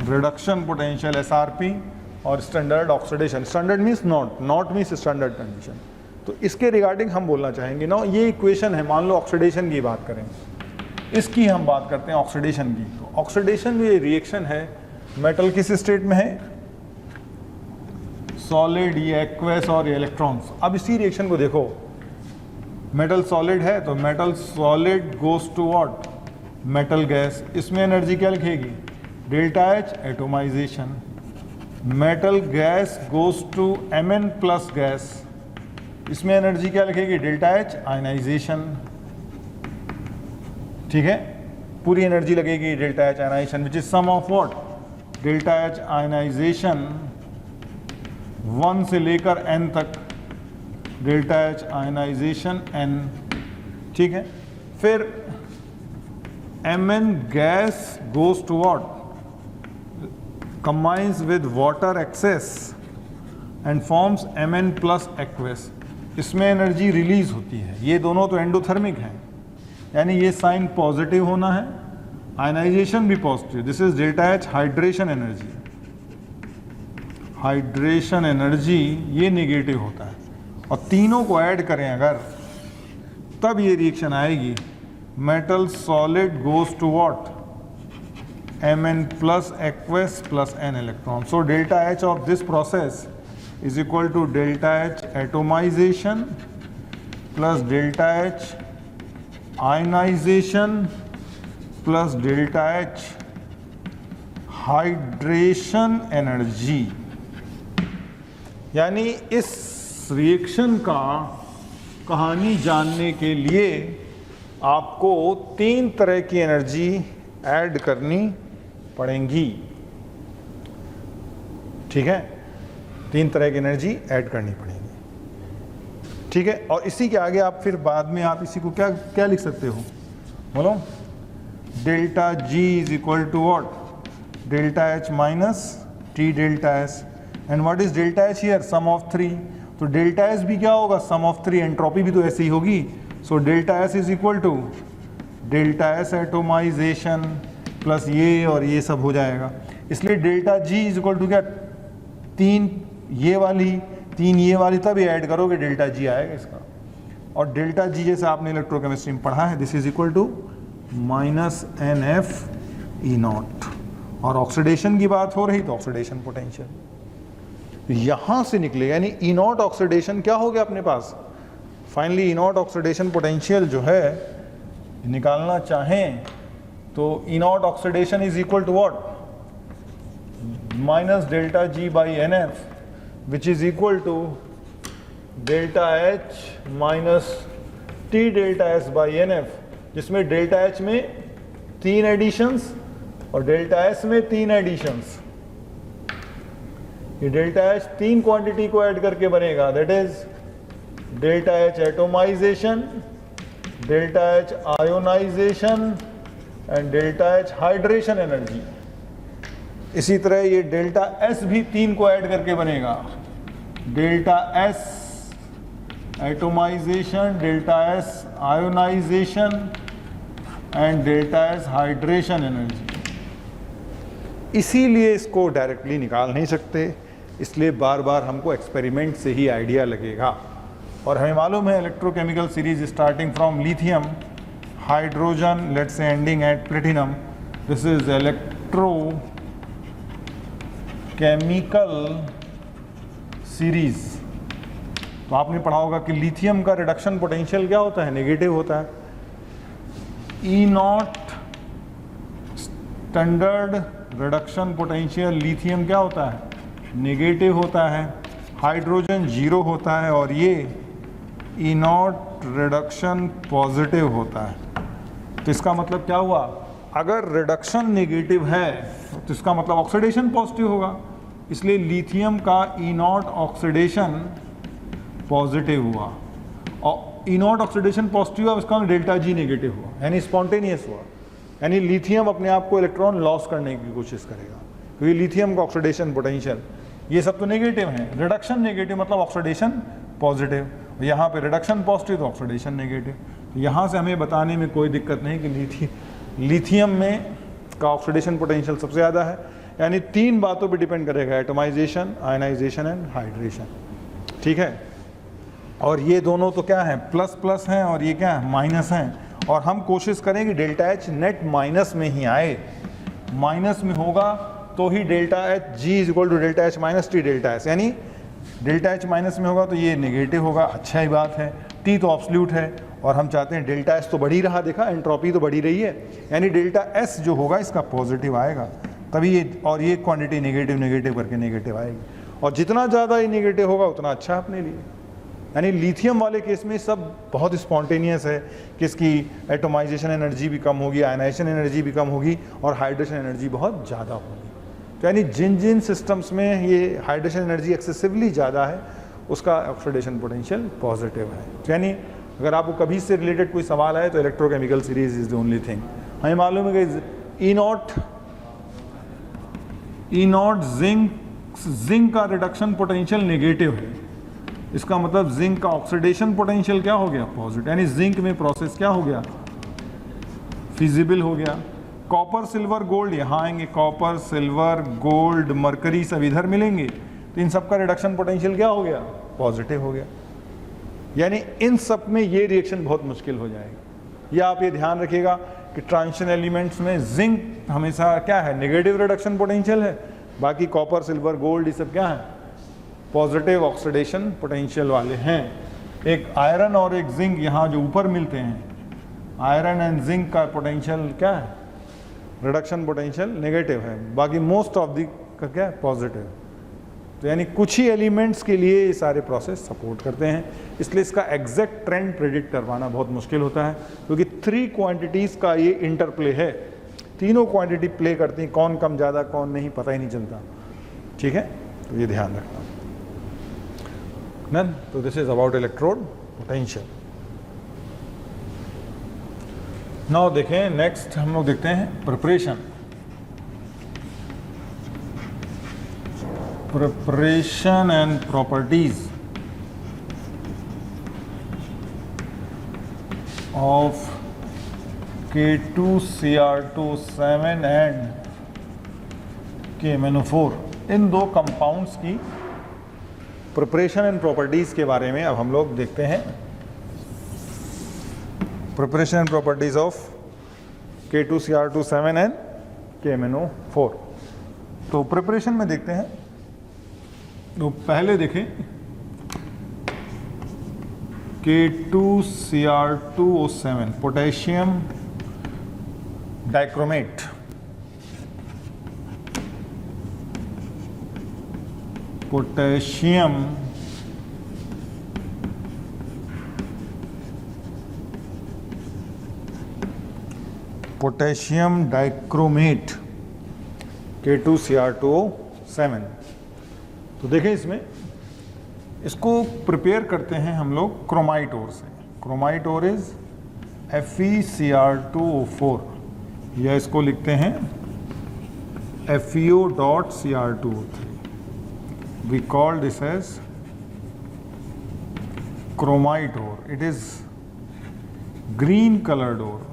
reduction potential SRP, और standard oxidation. Standard means not, not means standard condition. तो इसके रिगार्डिंग हम बोलना चाहेंगे ना, ये इक्वेशन है, मान लो ऑक्सीडेशन की बात करें, इसकी हम बात करते हैं ऑक्सीडेशन की। तो ऑक्सीडेशन जो ये रिएक्शन है, मेटल किस स्टेट में है, सॉलिड, ये एक्वेस और ये इलेक्ट्रॉन्स। अब इसी रिएक्शन को देखो, मेटल सॉलिड है तो metal solid goes to what, metal gas. इसमें एनर्जी क्या लिखेगी, delta H atomisation. Metal gas goes to Mn plus gas, इसमें एनर्जी क्या लिखेगी, डेल्टा एच आयनाइजेशन। ठीक है, पूरी एनर्जी लगेगी delta H ionisation, which is sum of what, delta H ionisation 1 से लेकर n तक, डेल्टा एच आयनाइजेशन n। ठीक है, फिर Mn gas goes to what, combines with water excess and forms Mn plus aqueous। इसमें energy release होती है। ये दोनों तो एंडोथर्मिक हैं, यानी ये साइन पॉजिटिव होना है, आयनाइजेशन भी positive. This is delta H hydration energy. Hydration energy ये नेगेटिव होता है, और तीनों को ऐड करें अगर, तब ये रिएक्शन आएगी। Metal solid goes to what, Mn plus aqueous plus n electron. So delta H of this process is equal to delta H atomization plus delta H ionization plus delta H hydration energy। यानी इस reaction का कहानी जानने के लिए आपको 3 तरह की एनर्जी ऐड करनी पड़ेंगी। ठीक है, 3 तरह की एनर्जी ऐड करनी पड़ेगी। ठीक है, और इसी के आगे आप फिर बाद में आप इसी को क्या क्या लिख सकते हो, बोलो, delta G is equal to what, delta H minus T delta S. And what is delta H here, sum of 3। तो डेल्टा एस भी क्या होगा, सम ऑफ 3। एंट्रोपी भी तो ऐसे ही होगी। So delta S is equal to delta S atomisation plus ये और ये सब हो जाएगा। इसलिए delta G is equal to क्या, 3 ये वाली 3 ये वाली, तब ये ऐड करोगे डेल्टा जी आएगा इसका। और डेल्टा जी जैसे आपने इलेक्ट्रोकेमिस्ट्री में पढ़ा है, this is equal to minus n F E naught. और ऑक्सीडेशन की बात हो रही तो ऑक्सीडेशन पोटेंशियल यहाँ से निकलेगा, यानी ई नॉट ऑक्सीडेशन क्या हो गया अपने पास। Finally E naught oxidation potential जो है निकालना चाहें तो E naught oxidation is equal to what, minus delta G by N F, which is equal to delta H minus T delta S by N F, जिसमें delta H में 3 editions और delta S में 3 additions. ये delta H 3 quantity को add करके बनेगा, that is delta H atomisation, delta H ionisation and delta H hydration energy. इसी तरह ये डेल्टा एस भी 3 को ऐड करके बनेगा, delta S atomisation, delta S ionisation and delta S hydration energy. इसीलिए इसको डायरेक्टली निकाल नहीं सकते, इसलिए बार बार हमको एक्सपेरिमेंट से ही आइडिया लगेगा। और हमें मालूम है electrochemical series starting from lithium, hydrogen, let's say ending eight platinum, this is electrochemical series. तो आपने पढ़ा होगा कि लिथियम का रिडक्शन पोटेंशियल क्या होता है, नेगेटिव होता है। E naught standard reduction potential lithium क्या होता है, नेगेटिव होता है। हाइड्रोजन 0 होता है और ये ई नॉट रिडक्शन पॉजिटिव होता है। तो इसका मतलब क्या हुआ, अगर रिडक्शन नेगेटिव है तो इसका मतलब ऑक्सीडेशन पॉजिटिव होगा। इसलिए लिथियम का ई नॉट ऑक्सीडेशन पॉजिटिव हुआ, और ई नॉट ऑक्सीडेशन पॉजिटिव हुआ, इसका डेल्टा जी नेगेटिव हुआ, यानी स्पॉन्टेनियस हुआ। यानी लिथियम अपने आप को इलेक्ट्रॉन लॉस करने की कोशिश करेगा, क्योंकि लिथियम का ऑक्सीडेशन पोटेंशियल ये सब तो नेगेटिव हैं। रिडक्शन नेगेटिव मतलब ऑक्सीडेशन पॉजिटिव, यहाँ पे रिडक्शन पॉजिटिव तो ऑक्सीडेशन नेगेटिव। तो यहाँ से हमें बताने में कोई दिक्कत नहीं कि लिथियम में का ऑक्सीडेशन पोटेंशियल सबसे ज़्यादा है। यानी 3 बातों पे डिपेंड करेगा, एटोमाइजेशन, आयनाइजेशन एंड हाइड्रेशन। ठीक है, और ये दोनों तो क्या है, प्लस प्लस हैं, और ये क्या है, माइनस हैं। और हम कोशिश करें कि डेल्टा एच नेट माइनस में ही आए, माइनस में होगा तो ही delta H G is equal to delta H minus T delta S, यानी डेल्टा एच माइनस में होगा तो ये नेगेटिव होगा, अच्छा ही बात है। टी तो ऑब्सोल्यूट है और हम चाहते हैं डेल्टा एस तो बढ़ ही रहा, देखा एंट्रोपी तो बढ़ी रही है, यानी डेल्टा एस जो होगा इसका पॉजिटिव आएगा तभी ये, और ये क्वांटिटी नेगेटिव नेगेटिव करके नेगेटिव आएगी, और जितना ज़्यादा ये नेगेटिव होगा उतना अच्छा अपने लिए। यानी लिथियम वाले केस में सब बहुत स्पॉन्टेनियस है कि इसकी एटोमाइजेशन एनर्जी भी कम होगी, आयनाइजेशन एनर्जी भी कम होगी और हाइड्रेशन एनर्जी बहुत ज़्यादा होगी। तो यानी जिन जिन सिस्टम्स में ये हाइड्रेशन एनर्जी एक्सेसिवली ज़्यादा है उसका ऑक्सीडेशन पोटेंशियल पॉजिटिव है। तो यानी अगर आपको कभी से रिलेटेड कोई सवाल आए तो electrochemical series is the only thing. हमें मालूम है कि ई नॉट जिंक का रिडक्शन पोटेंशियल नेगेटिव है, इसका मतलब जिंक का ऑक्सीडेशन पोटेंशियल क्या हो गया, पॉजिटिव, यानी जिंक में प्रोसेस क्या हो गया, फिजिबल हो गया। कॉपर सिल्वर गोल्ड यहाँ आएंगे, कॉपर सिल्वर गोल्ड मरकरी सब इधर मिलेंगे, तो इन सब का रिडक्शन पोटेंशियल क्या हो गया, पॉजिटिव हो गया। यानी इन सब में ये रिएक्शन बहुत मुश्किल हो जाएगी। या आप ये ध्यान रखिएगा कि ट्रांजिशन एलिमेंट्स में जिंक हमेशा क्या है, नेगेटिव रिडक्शन पोटेंशियल है, बाकी कॉपर सिल्वर गोल्ड ये सब क्या है, पॉजिटिव ऑक्सीडेशन पोटेंशियल वाले हैं। एक आयरन और एक जिंक यहाँ जो ऊपर मिलते हैं, आयरन एंड जिंक का पोटेंशियल क्या है, रिडक्शन पोटेंशियल नेगेटिव है, बाकी मोस्ट ऑफ दी का क्या है, पॉजिटिव। तो यानी कुछ ही एलिमेंट्स के लिए ये सारे प्रोसेस सपोर्ट करते हैं, इसलिए इसका एग्जैक्ट ट्रेंड प्रेडिक्ट करवाना बहुत मुश्किल होता है, क्योंकि 3 क्वांटिटीज़ का ये इंटरप्ले है, तीनों क्वांटिटी प्ले करती हैं, कौन कम ज़्यादा कौन नहीं पता ही नहीं चलता। ठीक है, तो ये ध्यान रखना। None? तो this is about electrode potential. Now देखें, नेक्स्ट हम लोग देखते हैं preparation. Preparation and properties of K2Cr2 7 and KMnO4, इन दो कंपाउंड्स की प्रिपरेशन एंड प्रॉपर्टीज़ के बारे में अब हम लोग देखते हैं। Preparation and properties of K2Cr2 7 and KMnO4। तो प्रिपरेशन में देखते हैं, तो पहले देखें K2Cr2O7 potassium dichromate, potassium dichromate K2Cr2O7। तो देखें, इसमें इसको प्रिपेयर करते हैं हम लोग क्रोमाइट ओर से। क्रोमाइट ओर इज FeCr2O4, या इसको लिखते हैं FeO.Cr2O3। We call this as chromite ore. It is green colored ore,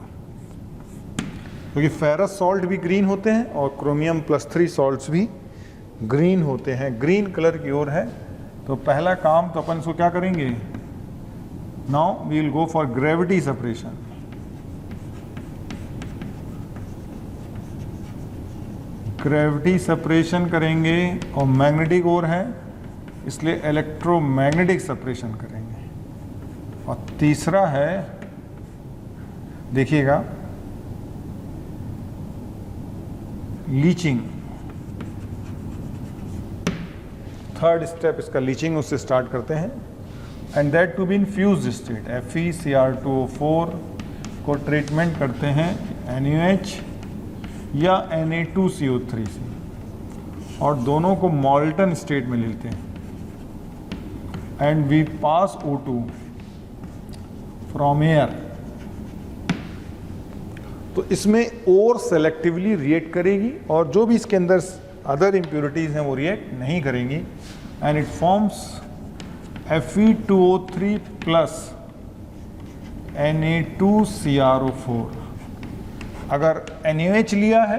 क्योंकि फेरस सॉल्ट भी ग्रीन होते हैं और क्रोमियम +3 सॉल्ट्स भी ग्रीन होते हैं, ग्रीन कलर की ओर है। तो पहला काम तो अपन इसको क्या करेंगे, now we will go for gravity separation. Gravity separation करेंगे, और मैग्नेटिक ओर है इसलिए इलेक्ट्रोमैग्नेटिक सेपरेशन करेंगे। और तीसरा है, देखिएगा, लीचिंग। थर्ड स्टेप इसका लीचिंग, उससे स्टार्ट करते हैं। And that to be in fused state. FeCr2O4 को ट्रीटमेंट करते हैं NaOH या Na2CO3 से, और दोनों को मॉल्टन स्टेट में लेते हैं। And we pass O2 from air. तो इसमें ओर सेलेक्टिवली रिएक्ट करेगी, और जो भी इसके अंदर अदर इम्प्योरिटीज हैं वो रिएक्ट नहीं करेंगी, and it forms Fe2O3 plus Na2Cr4। अगर NaOH लिया है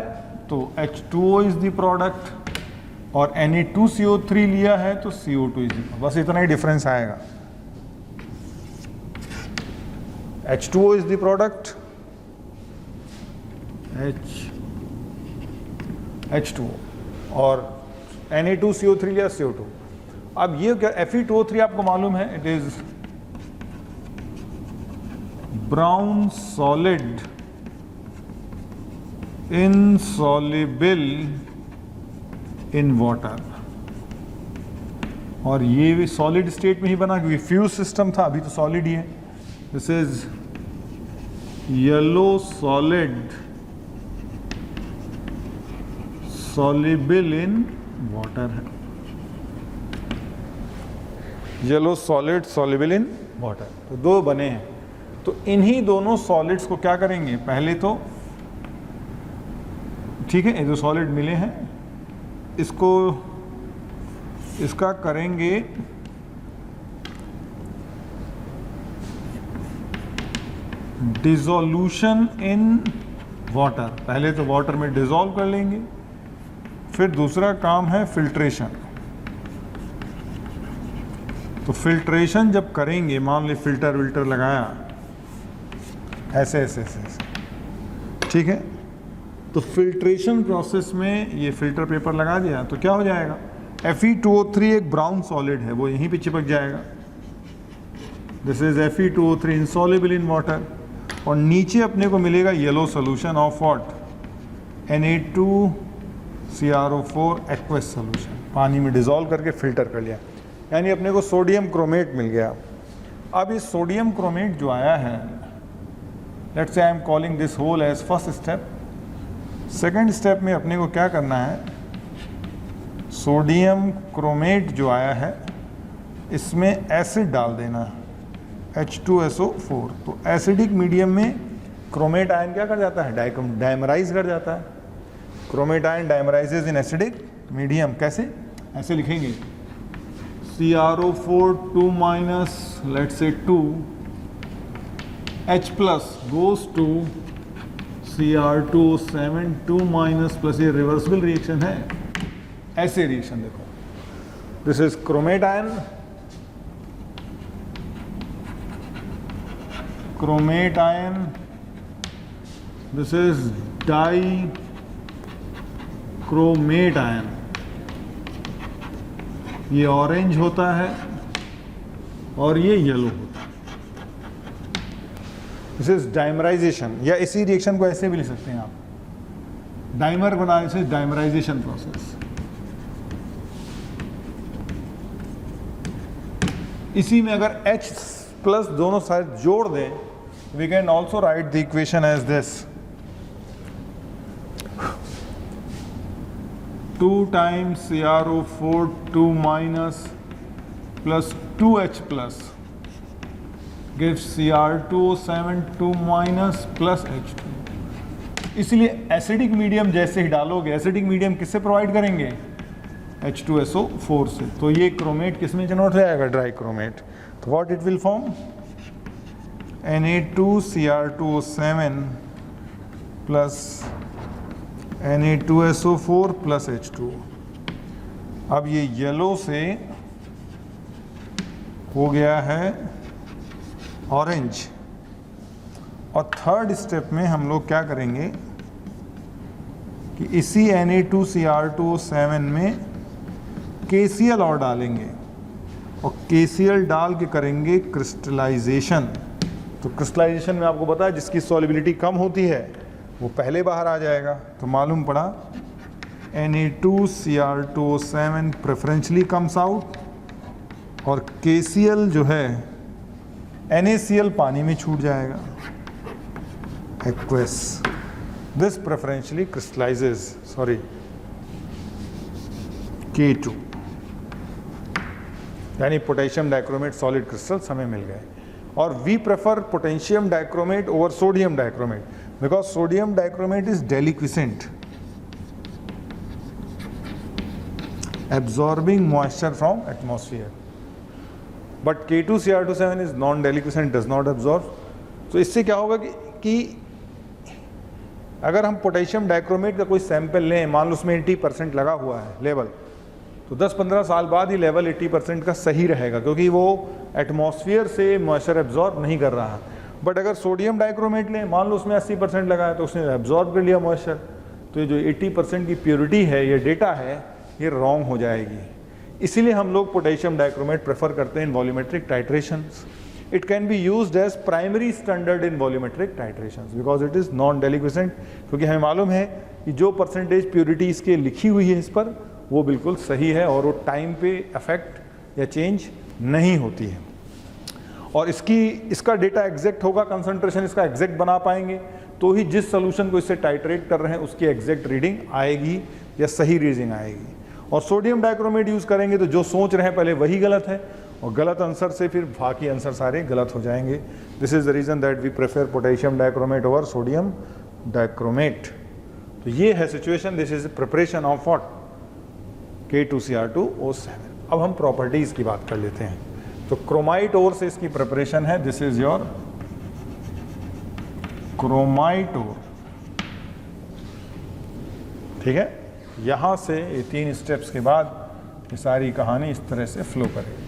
तो H2O इज द प्रोडक्ट, और Na2CO3 लिया है तो CO2 इज द, बस इतना ही डिफरेंस आएगा। H2O is the product, H2O, और Na2CO3 लिया CO2। अब ये क्या Fe2O3 आपको मालूम है, it is brown solid insoluble in water, और ये भी सॉलिड स्टेट में ही बना क्योंकि फ्यूज सिस्टम था, अभी तो सॉलिड ही है। This is yellow solid soluble in water है, yellow solid soluble in water, तो दो बने हैं। तो इन्हीं दोनों सॉलिड्स को क्या करेंगे, पहले तो ठीक है, ये जो सॉलिड मिले हैं इसको इसका करेंगे डिसोल्यूशन इन वाटर, पहले तो वाटर में डिसॉल्व कर लेंगे, फिर दूसरा काम है फिल्ट्रेशन। तो फिल्ट्रेशन जब करेंगे, मान ली फिल्टर विल्टर लगाया ऐसे ऐसे ऐसे, ठीक है, तो फिल्ट्रेशन प्रोसेस में ये फिल्टर पेपर लगा दिया तो क्या हो जाएगा, Fe2O3 एक ब्राउन सॉलिड है, वो यहीं पे चिपक जाएगा, this is Fe2O3 insoluble in water, और नीचे अपने को मिलेगा yellow solution of what, Na2CrO4 aqueous solution, पानी में डिसॉल्व करके फिल्टर कर लिया, यानी अपने को सोडियम क्रोमेट मिल गया। अब इस सोडियम क्रोमेट जो आया है, let's say I am calling this whole as first step. Second step में अपने को क्या करना है, सोडियम क्रोमेट जो आया है इसमें एसिड डाल देना, H2SO4। तो एसिडिक मीडियम में क्रोमेट आयन क्या कर जाता है, डायमराइज कर जाता है। Chromate ion dimerises in acidic medium, कैसे, ऐसे लिखेंगे CrO4 2- let's say 2 H+ goes to Cr2O7 2- plus, ये रिवर्सिबल रिएक्शन है, ऐसे रिएक्शन देखो, this is chromate ion, chromate ion, this is dichromate ion, ये ऑरेंज होता है और ये येलो होता है, दिस इज डाइमराइजेशन, या इसी रिएक्शन को ऐसे भी लिख सकते हैं आप, डाइमर बनाने से डाइमराइजेशन प्रोसेस। इसी में अगर H+ दोनों साइड जोड़ दें, we can also write the equation as this, 2 times CrO4 2- plus 2H+ gives Cr2O7 2- plus H2। इसलिए एसिडिक मीडियम जैसे ही डालोगे, एसिडिक मीडियम किससे प्रोवाइड करेंगे, H2SO4 से, तो ये क्रोमेट किस में कन्वर्ट हो जाएगा, ड्राई क्रोमेट। तो what it will form, Na2Cr2O7 plus Na2SO4 plus H2O। अब ये येलो से हो गया है ऑरेंज, और थर्ड स्टेप में हम लोग क्या करेंगे कि इसी Na2Cr2O7 में KCl और डालेंगे, और KCl डाल के करेंगे क्रिस्टलाइजेशन। तो क्रिस्टलाइजेशन में आपको पता है जिसकी सॉल्युबिलिटी कम होती है वो पहले बाहर आ जाएगा, तो मालूम पड़ा Na2Cr2O7 प्रेफरेंशली कम्स आउट, और KCl जो है NaCl पानी में छूट जाएगा, aqueous, this preferentially crystallises, sorry K2, यानी पोटेशियम डाइक्रोमेट सॉलिड क्रिस्टल्स हमें मिल गए। और we prefer potassium dichromate over sodium dichromate because sodium dichromate is deliquescent, absorbing moisture from atmosphere, but K2Cr2O7 is non-deliquescent, does not absorb। तो इससे क्या होगा कि अगर हम पोटेशियम डाइक्रोमेट का कोई सैंपल लें, मान लो उसमें 80% लगा हुआ है लेवल, तो 10-15 साल बाद ही लेवल 80% का सही रहेगा, क्योंकि वो एटमॉस्फेयर से मॉइस्चर एब्जॉर्ब नहीं कर रहा है। बट अगर सोडियम डाइक्रोमेट लें, मान लो उसमें 80% लगा है, तो उसने एब्जॉर्ब कर लिया मॉइस्चर, तो ये जो 80% की प्योरिटी है, ये डेटा है, ये रॉन्ग हो जाएगी। इसीलिए हम लोग पोटेशियम डाइक्रोमेट प्रेफर करते हैं in volumetric titrations. It can be used as primary standard in volumetric titrations because it is non deliquescent, क्योंकि हमें मालूम है कि जो परसेंटेज प्योरिटी इसके लिखी हुई है इस पर वो बिल्कुल सही है और वो टाइम पे अफेक्ट या चेंज नहीं होती है. और इसका डेटा एग्जैक्ट होगा, कंसंट्रेशन इसका एग्जैक्ट बना पाएंगे तो ही जिस सोल्यूशन को इससे टाइट्रेट कर रहे हैं उसकी एग्जैक्ट रीडिंग आएगी या सही रीडिंग आएगी. और सोडियम डाइक्रोमेट यूज़ करेंगे तो जो सोच रहे हैं पहले वही गलत है और गलत आंसर से फिर बाकी आंसर सारे गलत हो जाएंगे. This is the reason that we prefer potassium dichromate over sodium dichromate. तो ये है situation. This is preparation of what, K2Cr2O7. अब हम प्रॉपर्टीज़ की बात कर लेते हैं. तो क्रोमाइट ओर से इसकी प्रिपरेशन है. दिस इज योर क्रोमाइट ओर. ठीक है, यहाँ से ये 3 स्टेप्स के बाद ये सारी कहानी इस तरह से फ्लो करेगी.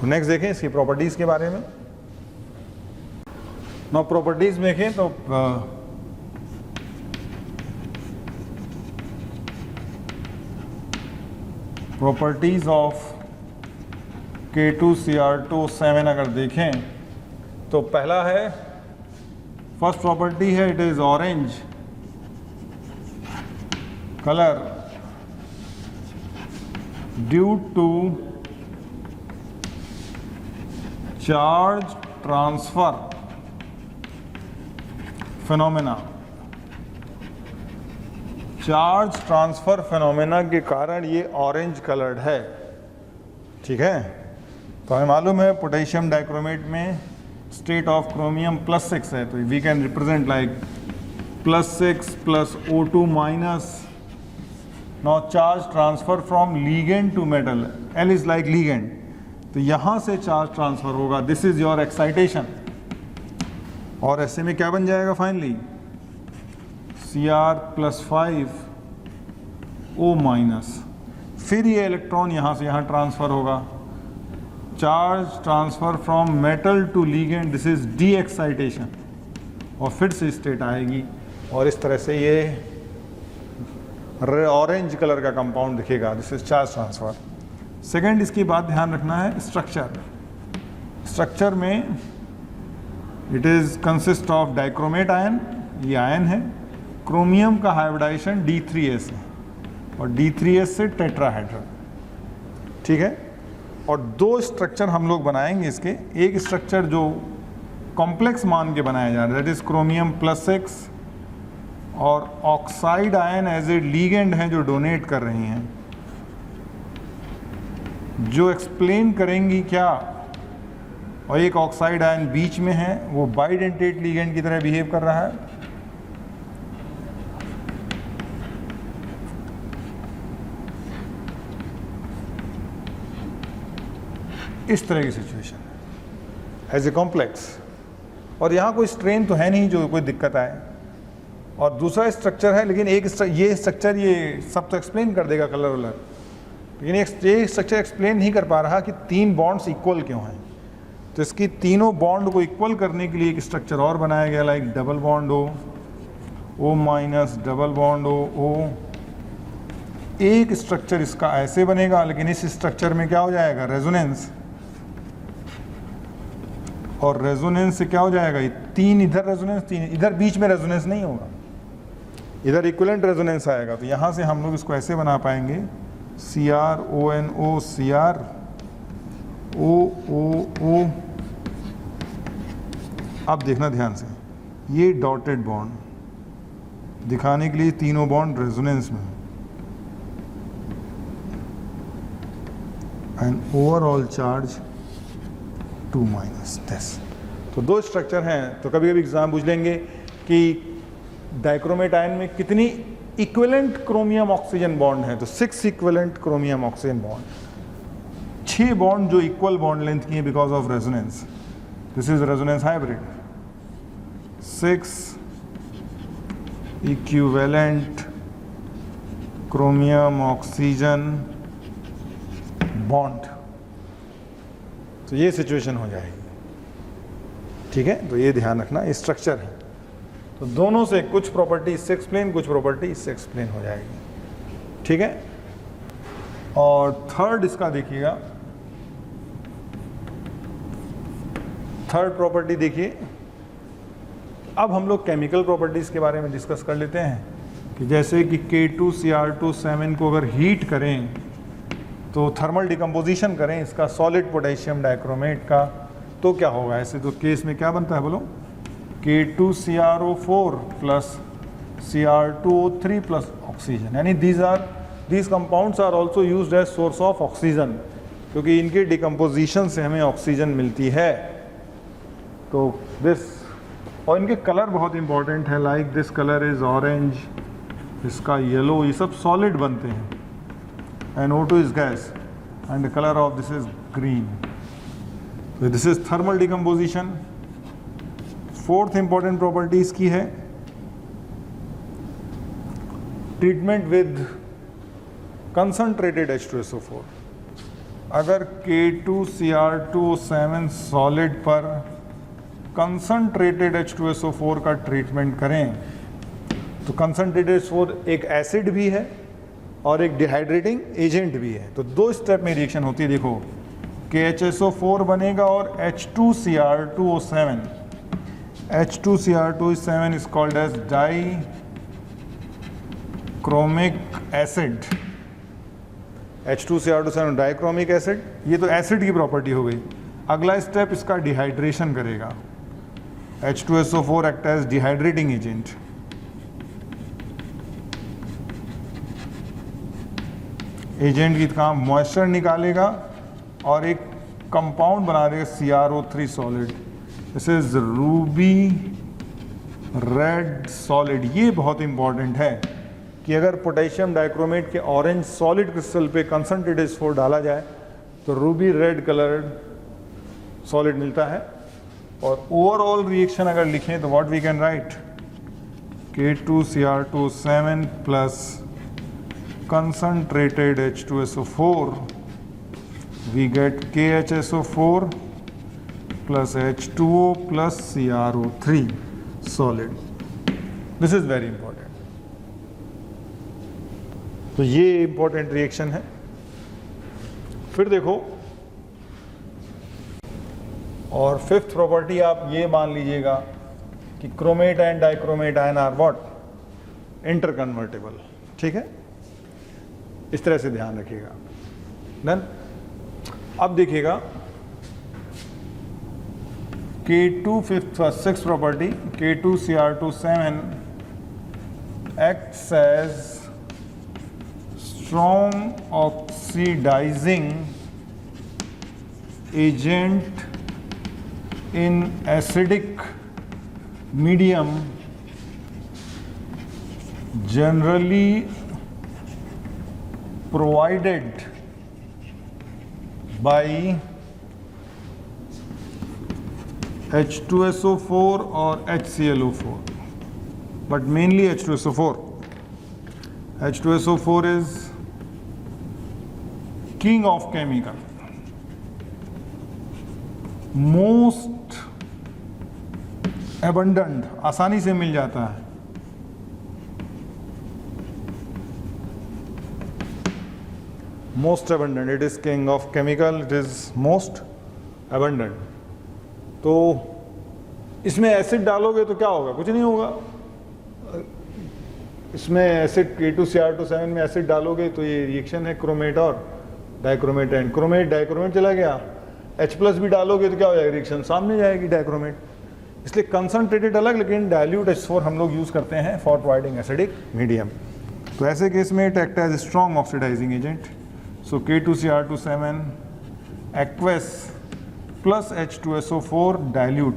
तो नेक्स्ट देखें इसकी प्रॉपर्टीज़ के बारे में. ना प्रॉपर्टीज़ में देखें तो प्रॉपर्टीज़ ऑफ K2Cr2O7 अगर देखें तो पहला है, फर्स्ट प्रॉपर्टी है it is orange colour due to charge transfer phenomena. Charge transfer phenomena के कारण ये ऑरेंज कलर्ड है. ठीक है, तो हमें मालूम है पोटेशियम डाइक्रोमेट में स्टेट ऑफ क्रोमियम +6 है, तो we can represent like +6 + O2 minus. Now charge transfer from ligand to metal, L is like ligand, तो यहाँ से चार्ज ट्रांसफर होगा. This is your excitation. और ऐसे में क्या बन जाएगा फाइनली, Cr+5 O-. फिर ये इलेक्ट्रॉन यहाँ से यहाँ ट्रांसफर होगा. Charge transfer from metal to ligand, this is de-excitation. और फिर से स्टेट आएगी और इस तरह से ये ऑरेंज कलर का कंपाउंड दिखेगा. This is charge transfer. Second, इसकी बात ध्यान रखना है स्ट्रक्चर. स्ट्रक्चर में it is consist of dichromate ion, ये आयन है. क्रोमियम का हाइब्रिडाइजेशन D3S है और D3S से टेट्राहेड्रल. ठीक है, और 2 स्ट्रक्चर हम लोग बनाएंगे इसके. एक स्ट्रक्चर जो कॉम्प्लेक्स मान के बनाया जा रहा है दैट इज़ क्रोमियम +6 और oxide ion as a ligand हैं जो डोनेट कर रही हैं, जो एक्सप्लेन करेंगी क्या. और एक ऑक्साइड आयन बीच में है, वो बाइडेंटेट लीगेंड की तरह बिहेव कर रहा है. इस तरह की सिचुएशन है एज ए कॉम्प्लेक्स. और यहाँ कोई स्ट्रेन तो है नहीं जो कोई दिक्कत आए. और दूसरा स्ट्रक्चर है, लेकिन ये स्ट्रक्चर ये सब तो एक्सप्लेन कर देगा कलर वलर, लेकिन ये स्ट्रक्चर एक्सप्लेन नहीं कर पा रहा कि 3 बॉन्ड्स इक्वल क्यों हैं. तो इसकी तीनों बॉन्ड को इक्वल करने के लिए एक स्ट्रक्चर और बनाया गया, like double bond O- double bond O. एक स्ट्रक्चर इसका ऐसे बनेगा, लेकिन इस स्ट्रक्चर में क्या हो जाएगा, रेजोनेंस. और रेजोनेंस से क्या हो जाएगा, ये 3 इधर रेजोनेंस, 3 इधर, बीच में रेजोनेंस नहीं होगा, इधर इक्विवेलेंट रेजोनेंस आएगा. तो यहाँ से हम लोग इसको ऐसे बना पाएंगे CrONO Cr O. अब देखना ध्यान से, ये डॉटेड बॉन्ड दिखाने के लिए तीनों बॉन्ड रेजोनेंस में, एंड ओवरऑल चार्ज 2-. तो 2 स्ट्रक्चर हैं. तो कभी कभी एग्जाम पूछ लेंगे कि डाइक्रोमेट आयन में कितनी इक्विवेलेंट क्रोमियम ऑक्सीजन बॉन्ड है. तो 6 equivalent chromium oxygen bond, 6 bond जो इक्वल बॉन्ड लेंथ की है because of resonance. This is resonance hybrid. 6 equivalent chromium oxygen bond. तो ये सिचुएशन हो जाएगी. ठीक है, तो ये ध्यान रखना, ये स्ट्रक्चर है. तो दोनों से कुछ प्रॉपर्टी इससे एक्सप्लेन, कुछ प्रॉपर्टी इससे एक्सप्लेन हो जाएगी. ठीक है, और थर्ड इसका देखिएगा, थर्ड प्रॉपर्टी देखिए। अब हम लोग केमिकल प्रॉपर्टीज़ के बारे में डिस्कस कर लेते हैं कि जैसे कि K2Cr2 को अगर हीट करें तो थर्मल डिकम्पोजिशन करें इसका सॉलिड पोटेशियम डाइक्रोमेट का, तो क्या होगा। ऐसे तो केस में क्या बनता है बोलो, K2CrO4 plus Cr2O3 plus oxygen, यानी these compounds are also used as source of oxygen, क्योंकि इनके डिकम्पोजिशन से हमें ऑक्सीजन मिलती है। तो दिस, और इनके कलर बहुत इंपॉर्टेंट है, like this colour is orange, इसका येलो, ये सब सॉलिड बनते हैं, and O2 is gas and the colour of this is green. तो this is thermal decomposition. Fourth important property इसकी है ट्रीटमेंट विद कंसंट्रेटेड H2SO4। अगर K2Cr2O7 सॉलिड पर कंसंट्रेटेड H2SO4 का ट्रीटमेंट करें तो कंसंट्रेटेड H2SO4 एक एसिड भी है और एक डिहाइड्रेटिंग एजेंट भी है। तो दो स्टेप में रिएक्शन होती है, देखो KHSO4 बनेगा और H2Cr2O7, H2Cr2O7 is called as dichromic acid, H2Cr2O7 dichromic acid, ये तो एसिड की प्रॉपर्टी हो गई। अगला स्टेप इसका डिहाइड्रेशन करेगा, H2SO4 act as dehydrating agent. Agent की काम मॉइस्चर निकालेगा और एक कंपाउंड बना देगा CrO3 solid, this is Ruby red solid. ये बहुत इंपॉर्टेंट है कि अगर पोटेशियम डाइक्रोमेट के ऑरेंज सॉलिड क्रिस्टल पे कंसंट्रेटेड H4 डाला जाए तो रूबी रेड कलर्ड सॉलिड मिलता है। और ओवरऑल रिएक्शन अगर लिखें तो what we can write, K2Cr2O7 plus concentrated H2SO4, we get KHSO4 plus H2O plus CrO3 solid. This is very important. तो ये important reaction है। फिर देखो, और फिफ्थ प्रॉपर्टी आप ये मान लीजिएगा कि chromate and dichromate ion are what, interconvertible. ठीक है, इस तरह से ध्यान रखिएगा। डन। अब देखिएगा six property, K2Cr2O7 acts as strong oxidizing agent in acidic medium, generally provided by H2SO4 or HClO4, but mainly H2SO4. H2SO4 is king of chemical, most abundant, आसानी से मिल जाता है। Most abundant, it is king of chemical, it is most abundant। तो इसमें acid डालोगे तो क्या होगा, कुछ नहीं होगा। इसमें एसिड K2Cr2O7 में एसिड डालोगे तो ये रिएक्शन है क्रोमेट और डाइक्रोमेट, एंड क्रोमेट डाइक्रोमेट चला गया, H प्लस भी डालोगे तो क्या हो जाएगा, रिएक्शन सामने जाएगी डाइक्रोमेट। इसलिए कंसंट्रेटेड अलग, लेकिन डाइल्यूट H4 हम लोग यूज़ करते हैं फॉर प्रोवाइडिंग एसिडिक मीडियम। तो ऐसे केस में it act as strong oxidising agent. So K2Cr2O7 aqueous plus H2SO4 dilute,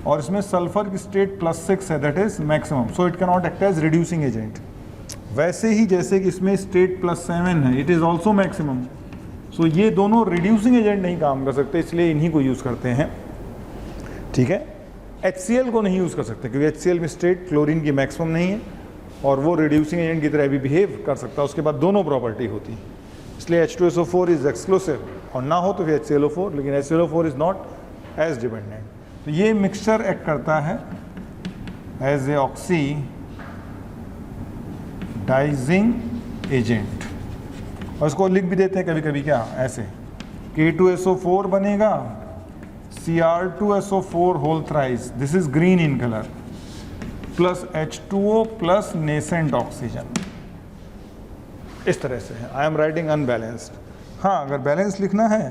और इसमें सल्फर की स्टेट +6 है, that is maximum, so it can not act as reducing agent. वैसे ही जैसे कि इसमें स्टेट +7 है, it is also maximum, so ये दोनों रिड्यूसिंग एजेंट नहीं काम कर सकते, इसलिए इन्हीं को यूज़ करते हैं। ठीक है, HCl को नहीं यूज़ कर सकते क्योंकि HCl में स्टेट क्लोरीन की मैक्सिमम नहीं है और वो रिड्यूसिंग एजेंट की तरह भी बिहेव कर सकता है, उसके बाद दोनों प्रॉपर्टी होती है, इसलिए H2SO4 इज एक्सक्लूसिव, और ना हो तो फिर HClO4, लेकिन HClO4 is not age dependent. तो ये मिक्सचर एक्ट करता है एज ए ऑक्सीडाइजिंग एजेंट। और इसको लिख भी देते हैं कभी कभी, क्या ऐसे, K2SO4 बनेगा Cr2SO4 whole thrice, this is green in colour, plus H2O plus nascent oxygen, इस तरह से है। I am writing unbalanced. हाँ, अगर बैलेंस लिखना है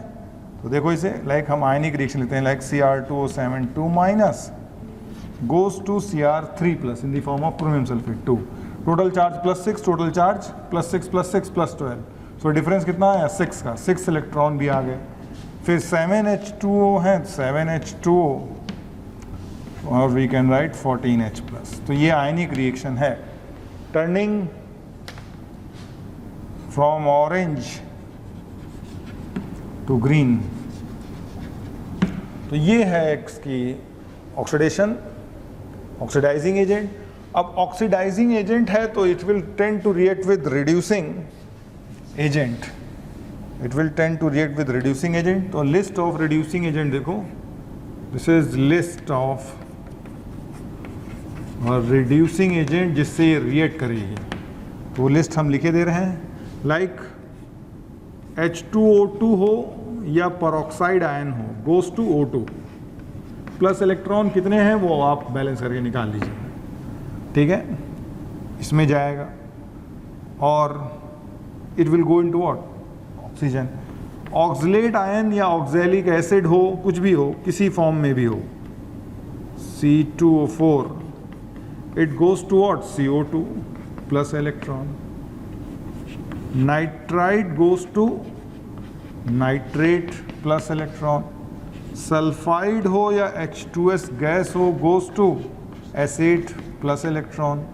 तो देखो इसे, लाइक हम आयनिक रिएक्शन लेते हैं, like Cr2O7 minus goes to Cr3 plus in the form of chromium sulfate 2, total charge plus 6, total charge plus 6 plus 6 plus 12, so difference कितना आया 6 का, 6 इलेक्ट्रॉन भी आ गए। फिर 7H2O है, 7H2O और we can right 14H plus. तो ये आयनिक रिएक्शन है, turning from orange to green. तो ये है इसकी ऑक्सीडेशन, ऑक्सीडाइजिंग एजेंट। अब ऑक्सीडाइजिंग एजेंट है तो it will tend to react with reducing agent, it will tend to react with reducing agent. तो लिस्ट ऑफ रिड्यूसिंग एजेंट देखो, this is list of reducing agent जिससे ये react करेगी, तो वो लिस्ट हम लिखे दे रहे हैं। लाइक H2O2 हो या परऑक्साइड आयन हो, goes to O2, plus electron कितने हैं वो आप बैलेंस करके निकाल लीजिए, ठीक है, इसमें जाएगा और it will go into what, oxygen. Oxalate ion या ऑक्सैलिक एसिड हो, कुछ भी हो, किसी फॉर्म में भी हो, C2O4, it goes to what, CO2 plus electron. Nitrite goes to nitrate plus electron. Sulphide हो या H2S गैस हो, goes to acid plus electron.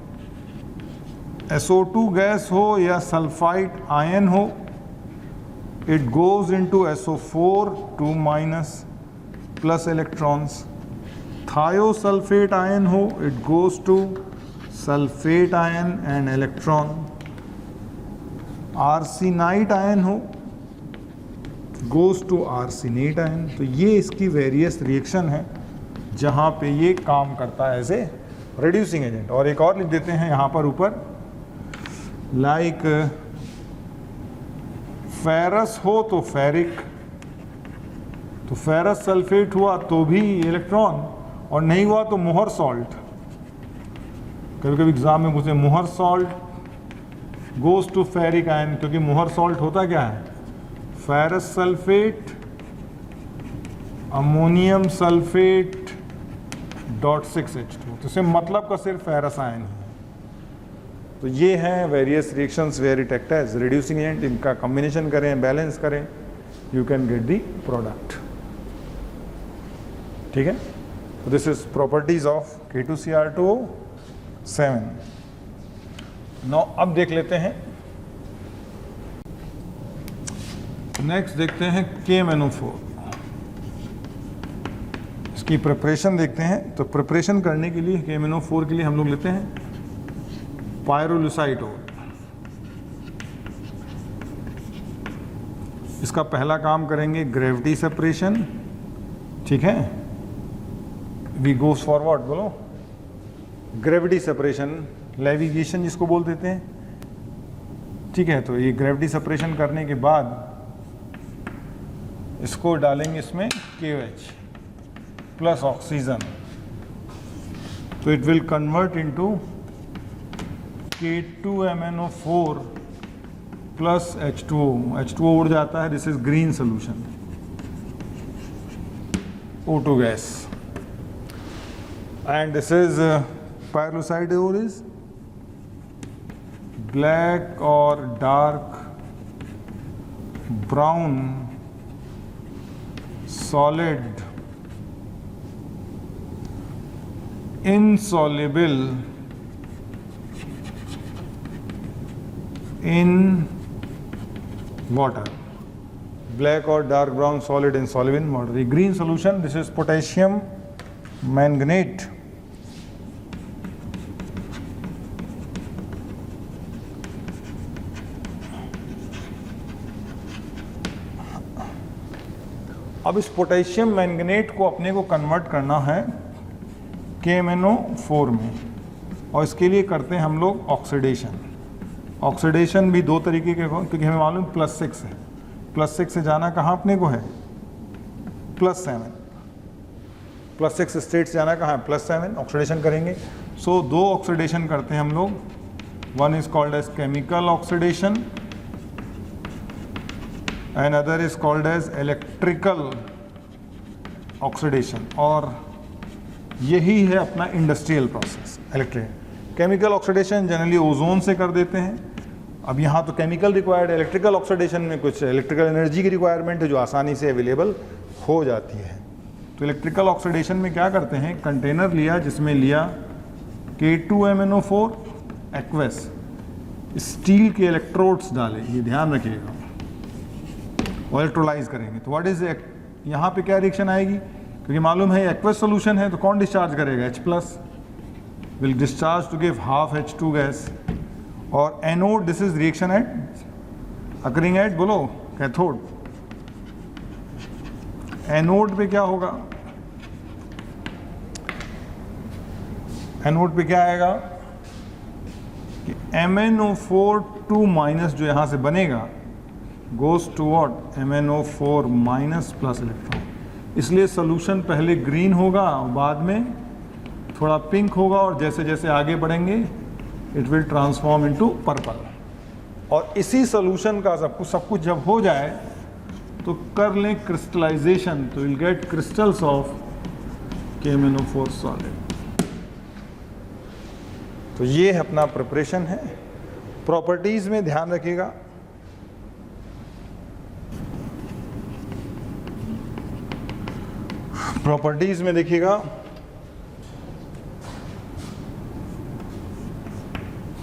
SO2 gas हो या सल्फाइड आयन हो, it goes into SO4 2 minus plus electrons. Thiosulphate ion हो, it goes to sulphate ion and electron. Arsenite ion हो, goes to arsenate ion. तो ये इसकी various reaction है जहाँ पे ये काम करता है एज ए रिड्यूसिंग एजेंट। और एक और लिख देते हैं यहाँ पर ऊपर, लाइक फेरस हो तो फेरिक, तो फेरस सल्फेट हुआ तो भी इलेक्ट्रॉन, और नहीं हुआ तो मोहर सॉल्ट। कभी कभी एग्जाम में पूछे Mohr salt goes to ferric ion, क्योंकि मोहर सॉल्ट होता क्या है, ferrous sulphate ammonium sulphate .6H2, तो इससे मतलब का सिर्फ फेरस आयन है। तो ये हैं various reactions where it act as reducing agent. इनका कॉम्बिनेशन करें, बैलेंस करें, you can get the product, ठीक है। तो this is properties of K2Cr2O7। Now अब देख लेते हैं, नेक्स्ट देखते हैं KMnO4, इसकी प्रिपरेशन देखते हैं। तो प्रिपरेशन करने के लिए KMnO4 के लिए हम लोग लेते हैं पायरोलुसाइटोल। इसका पहला काम करेंगे ग्रेविटी सेपरेशन, ठीक है, वी गोस फॉरवर्ड, बोलो ग्रेविटी सेपरेशन, लेविगेशन जिसको बोल देते हैं, ठीक है। तो ये ग्रेविटी सेपरेशन करने के बाद इसको डालेंगे इसमें KOH प्लस ऑक्सीजन, तो it will convert into K2MnO4 plus H2O। H2O उड़ जाता है, this is green solution, O2 gas, and this is pyrolusitol is black or dark brown solid insoluble in water, black or dark brown solid insoluble in water. The green solution, this is potassium manganate, अब इस potassium manganate को अपने को convert करना है KMnO4 में, और इसके लिए करते हैं हम लोग ऑक्सीडेशन। ऑक्सीडेशन भी दो तरीके के हो, क्योंकि हमें मालूम +6 है, +6 से जाना कहाँ अपने को है +7, +6 स्टेट से जाना कहाँ है +7, ऑक्सीडेशन करेंगे। सो दो ऑक्सीडेशन करते हैं हम लोग, one is called as chemical oxidation and other is called as electrical oxidation, और यही है अपना industrial process. Electric chemical oxidation generally ozone से कर देते हैं। अब यहाँ तो केमिकल रिक्वायर्ड है, इलेक्ट्रिकल ऑक्सीडेशन में कुछ इलेक्ट्रिकल एनर्जी की रिक्वायरमेंट है जो आसानी से अवेलेबल हो जाती है। तो इलेक्ट्रिकल ऑक्सीडेशन में क्या करते हैं, कंटेनर लिया जिसमें लिया K2MnO4 एक्वस, स्टील के इलेक्ट्रोड्स डाले, ये ध्यान रखिएगा, और इलेक्ट्रोलाइज करेंगे। तो व्हाट इज यहाँ पे क्या रिएक्शन आएगी, क्योंकि मालूम है एक्वस सोल्यूशन है तो कौन डिस्चार्ज करेगा, H+ will discharge to give half H2 gas, और anode this is reaction at occurring at बोलो कैथोड। एनोड पे क्या होगा, एनोड पे क्या आएगा कि MnO4 2- जो यहाँ से बनेगा goes to what MnO4- plus electron. इसलिए सोल्यूशन पहले ग्रीन होगा और बाद में थोड़ा पिंक होगा, और जैसे जैसे आगे बढ़ेंगे it will transform into purple. और इसी सोल्यूशन का सब कुछ जब हो जाए तो कर लें क्रिस्टलाइजेशन, तो will get crystals of KMnO4 solid. तो ये अपना प्रिपरेशन है। प्रॉपर्टीज में ध्यान रखिएगा, प्रॉपर्टीज में देखिएगा,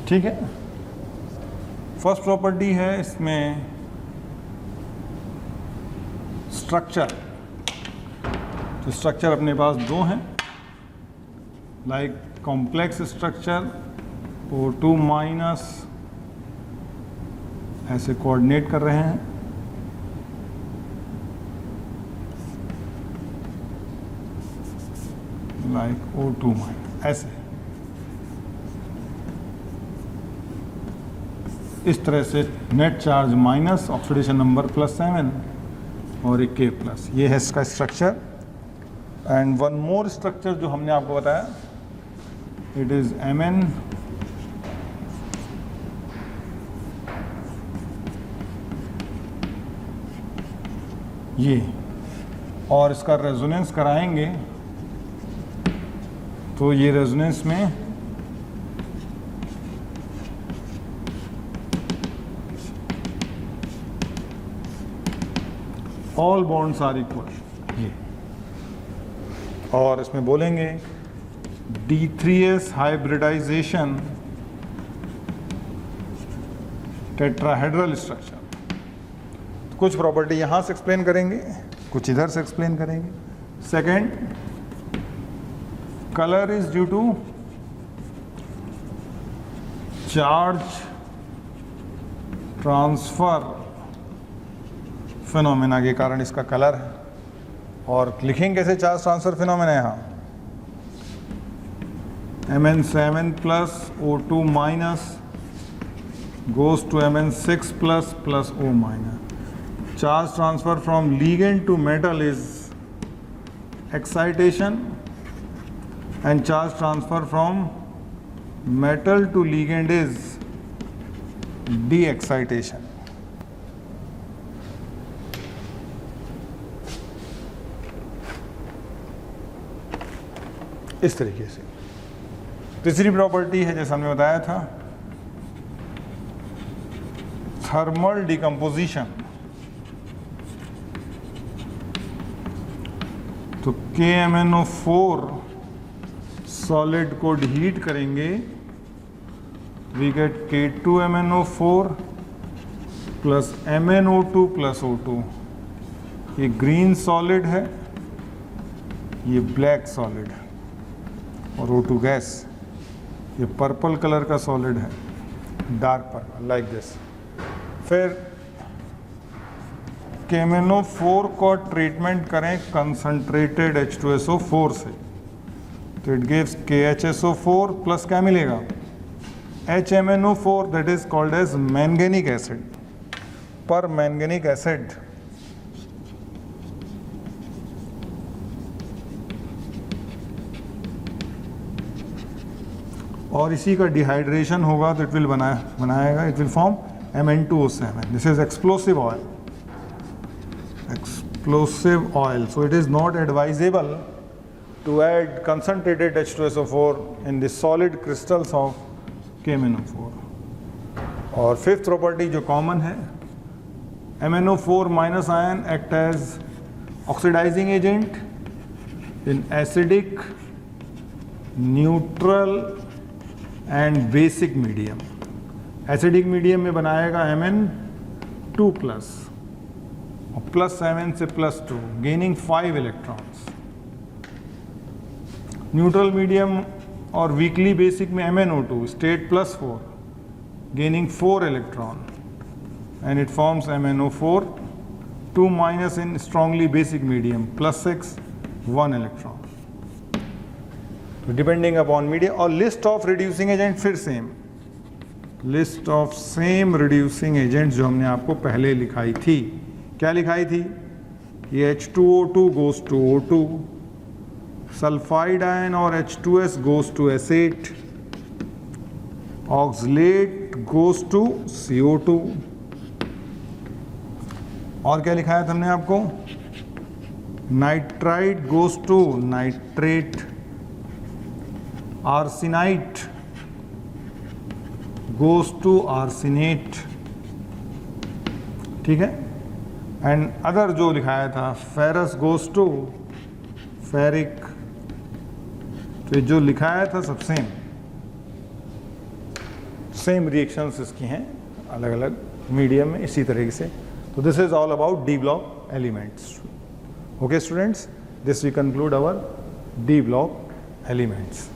ठीक है। फर्स्ट प्रॉपर्टी है इसमें स्ट्रक्चर। तो स्ट्रक्चर अपने पास दो हैं, लाइक कॉम्प्लेक्स स्ट्रक्चर O2- ऐसे कोऑर्डिनेट कर रहे हैं, लाइक O2- ऐसे, इस तरह से net charge minus, oxidation number +7 और एक K+, ये है इसका structure. And one more structure जो हमने आपको बताया, इट इज Mn ये, और इसका रेजोनेंस कराएंगे तो ये रेजोनेंस में ऑल बॉन्ड्स आर इक्वल, ये, और इसमें बोलेंगे D3s हाइब्रिडाइजेशन टेट्राहेड्रल स्ट्रक्चर। कुछ प्रॉपर्टी यहाँ से एक्सप्लेन करेंगे, कुछ इधर से एक्सप्लेन करेंगे। Second, colour is due to charge transfer phenomena के कारण इसका कलर है। और लिखेंगे कैसे चार्ज ट्रांसफर फिनोमेना, यहाँ Mn7+ O2- goes to Mn6+ plus O-. Charge transfer from ligand to metal is excitation, and charge transfer from metal to ligand is de-excitation. इस तरीके से। तीसरी प्रॉपर्टी है जैसा हमने बताया था, थर्मल डिकम्पोजिशन। तो KMnO4 सॉलिड को हीट करेंगे, we get K2MnO4 plus MnO2 plus O2। ये ग्रीन सॉलिड है, ये ब्लैक सॉलिड है, और O2 गैस ये पर्पल कलर का सॉलिड है, डार्क पर्पल लाइक दिस। फिर KMnO4 को ट्रीटमेंट करें कंसंट्रेटेड H2SO4 से, तो इट गिव्स KHSO4 प्लस क्या मिलेगा HMnO4 that is called as manganic acid. Per manganic acid और इसी का डिहाइड्रेशन होगा तो इट विल बनाएगा, it will form Mn2O7. This is explosive oil. Explosive oil. So it is not advisable to add concentrated H2SO4 in the solid crystals of KMnO4. और fifth property जो common है, MnO4 minus ion act as oxidizing agent in acidic, neutral and basic medium. Acidic medium में बनाएगा Mn2 plus और plus 7 से +2 gaining 5 electrons. Neutral medium और weekly basic में MnO2 state +4 gaining 4 electron and it forms MnO4 2 minus in strongly basic medium +6 1 electron. तो depending upon medium. और list of reducing agent फिर same, list of same reducing agents जो हमने आपको पहले लिखाई थी. क्या लिखाई थी? ये H2O2 goes to O2, sulphide ion और H2S goes to S8, oxalate goes to CO2. और क्या लिखाया था हमने आपको? Nitrite goes to nitrate, arsenite goes to arsenate. ठीक है. एंड अदर जो लिखाया था, फेरस गोज टू फेरिक. तो जो लिखाया था सब सेम रिएक्शंस इसकी हैं अलग अलग मीडियम में इसी तरीके से. तो this is all about D block elements. Okay students, this we conclude our D block elements.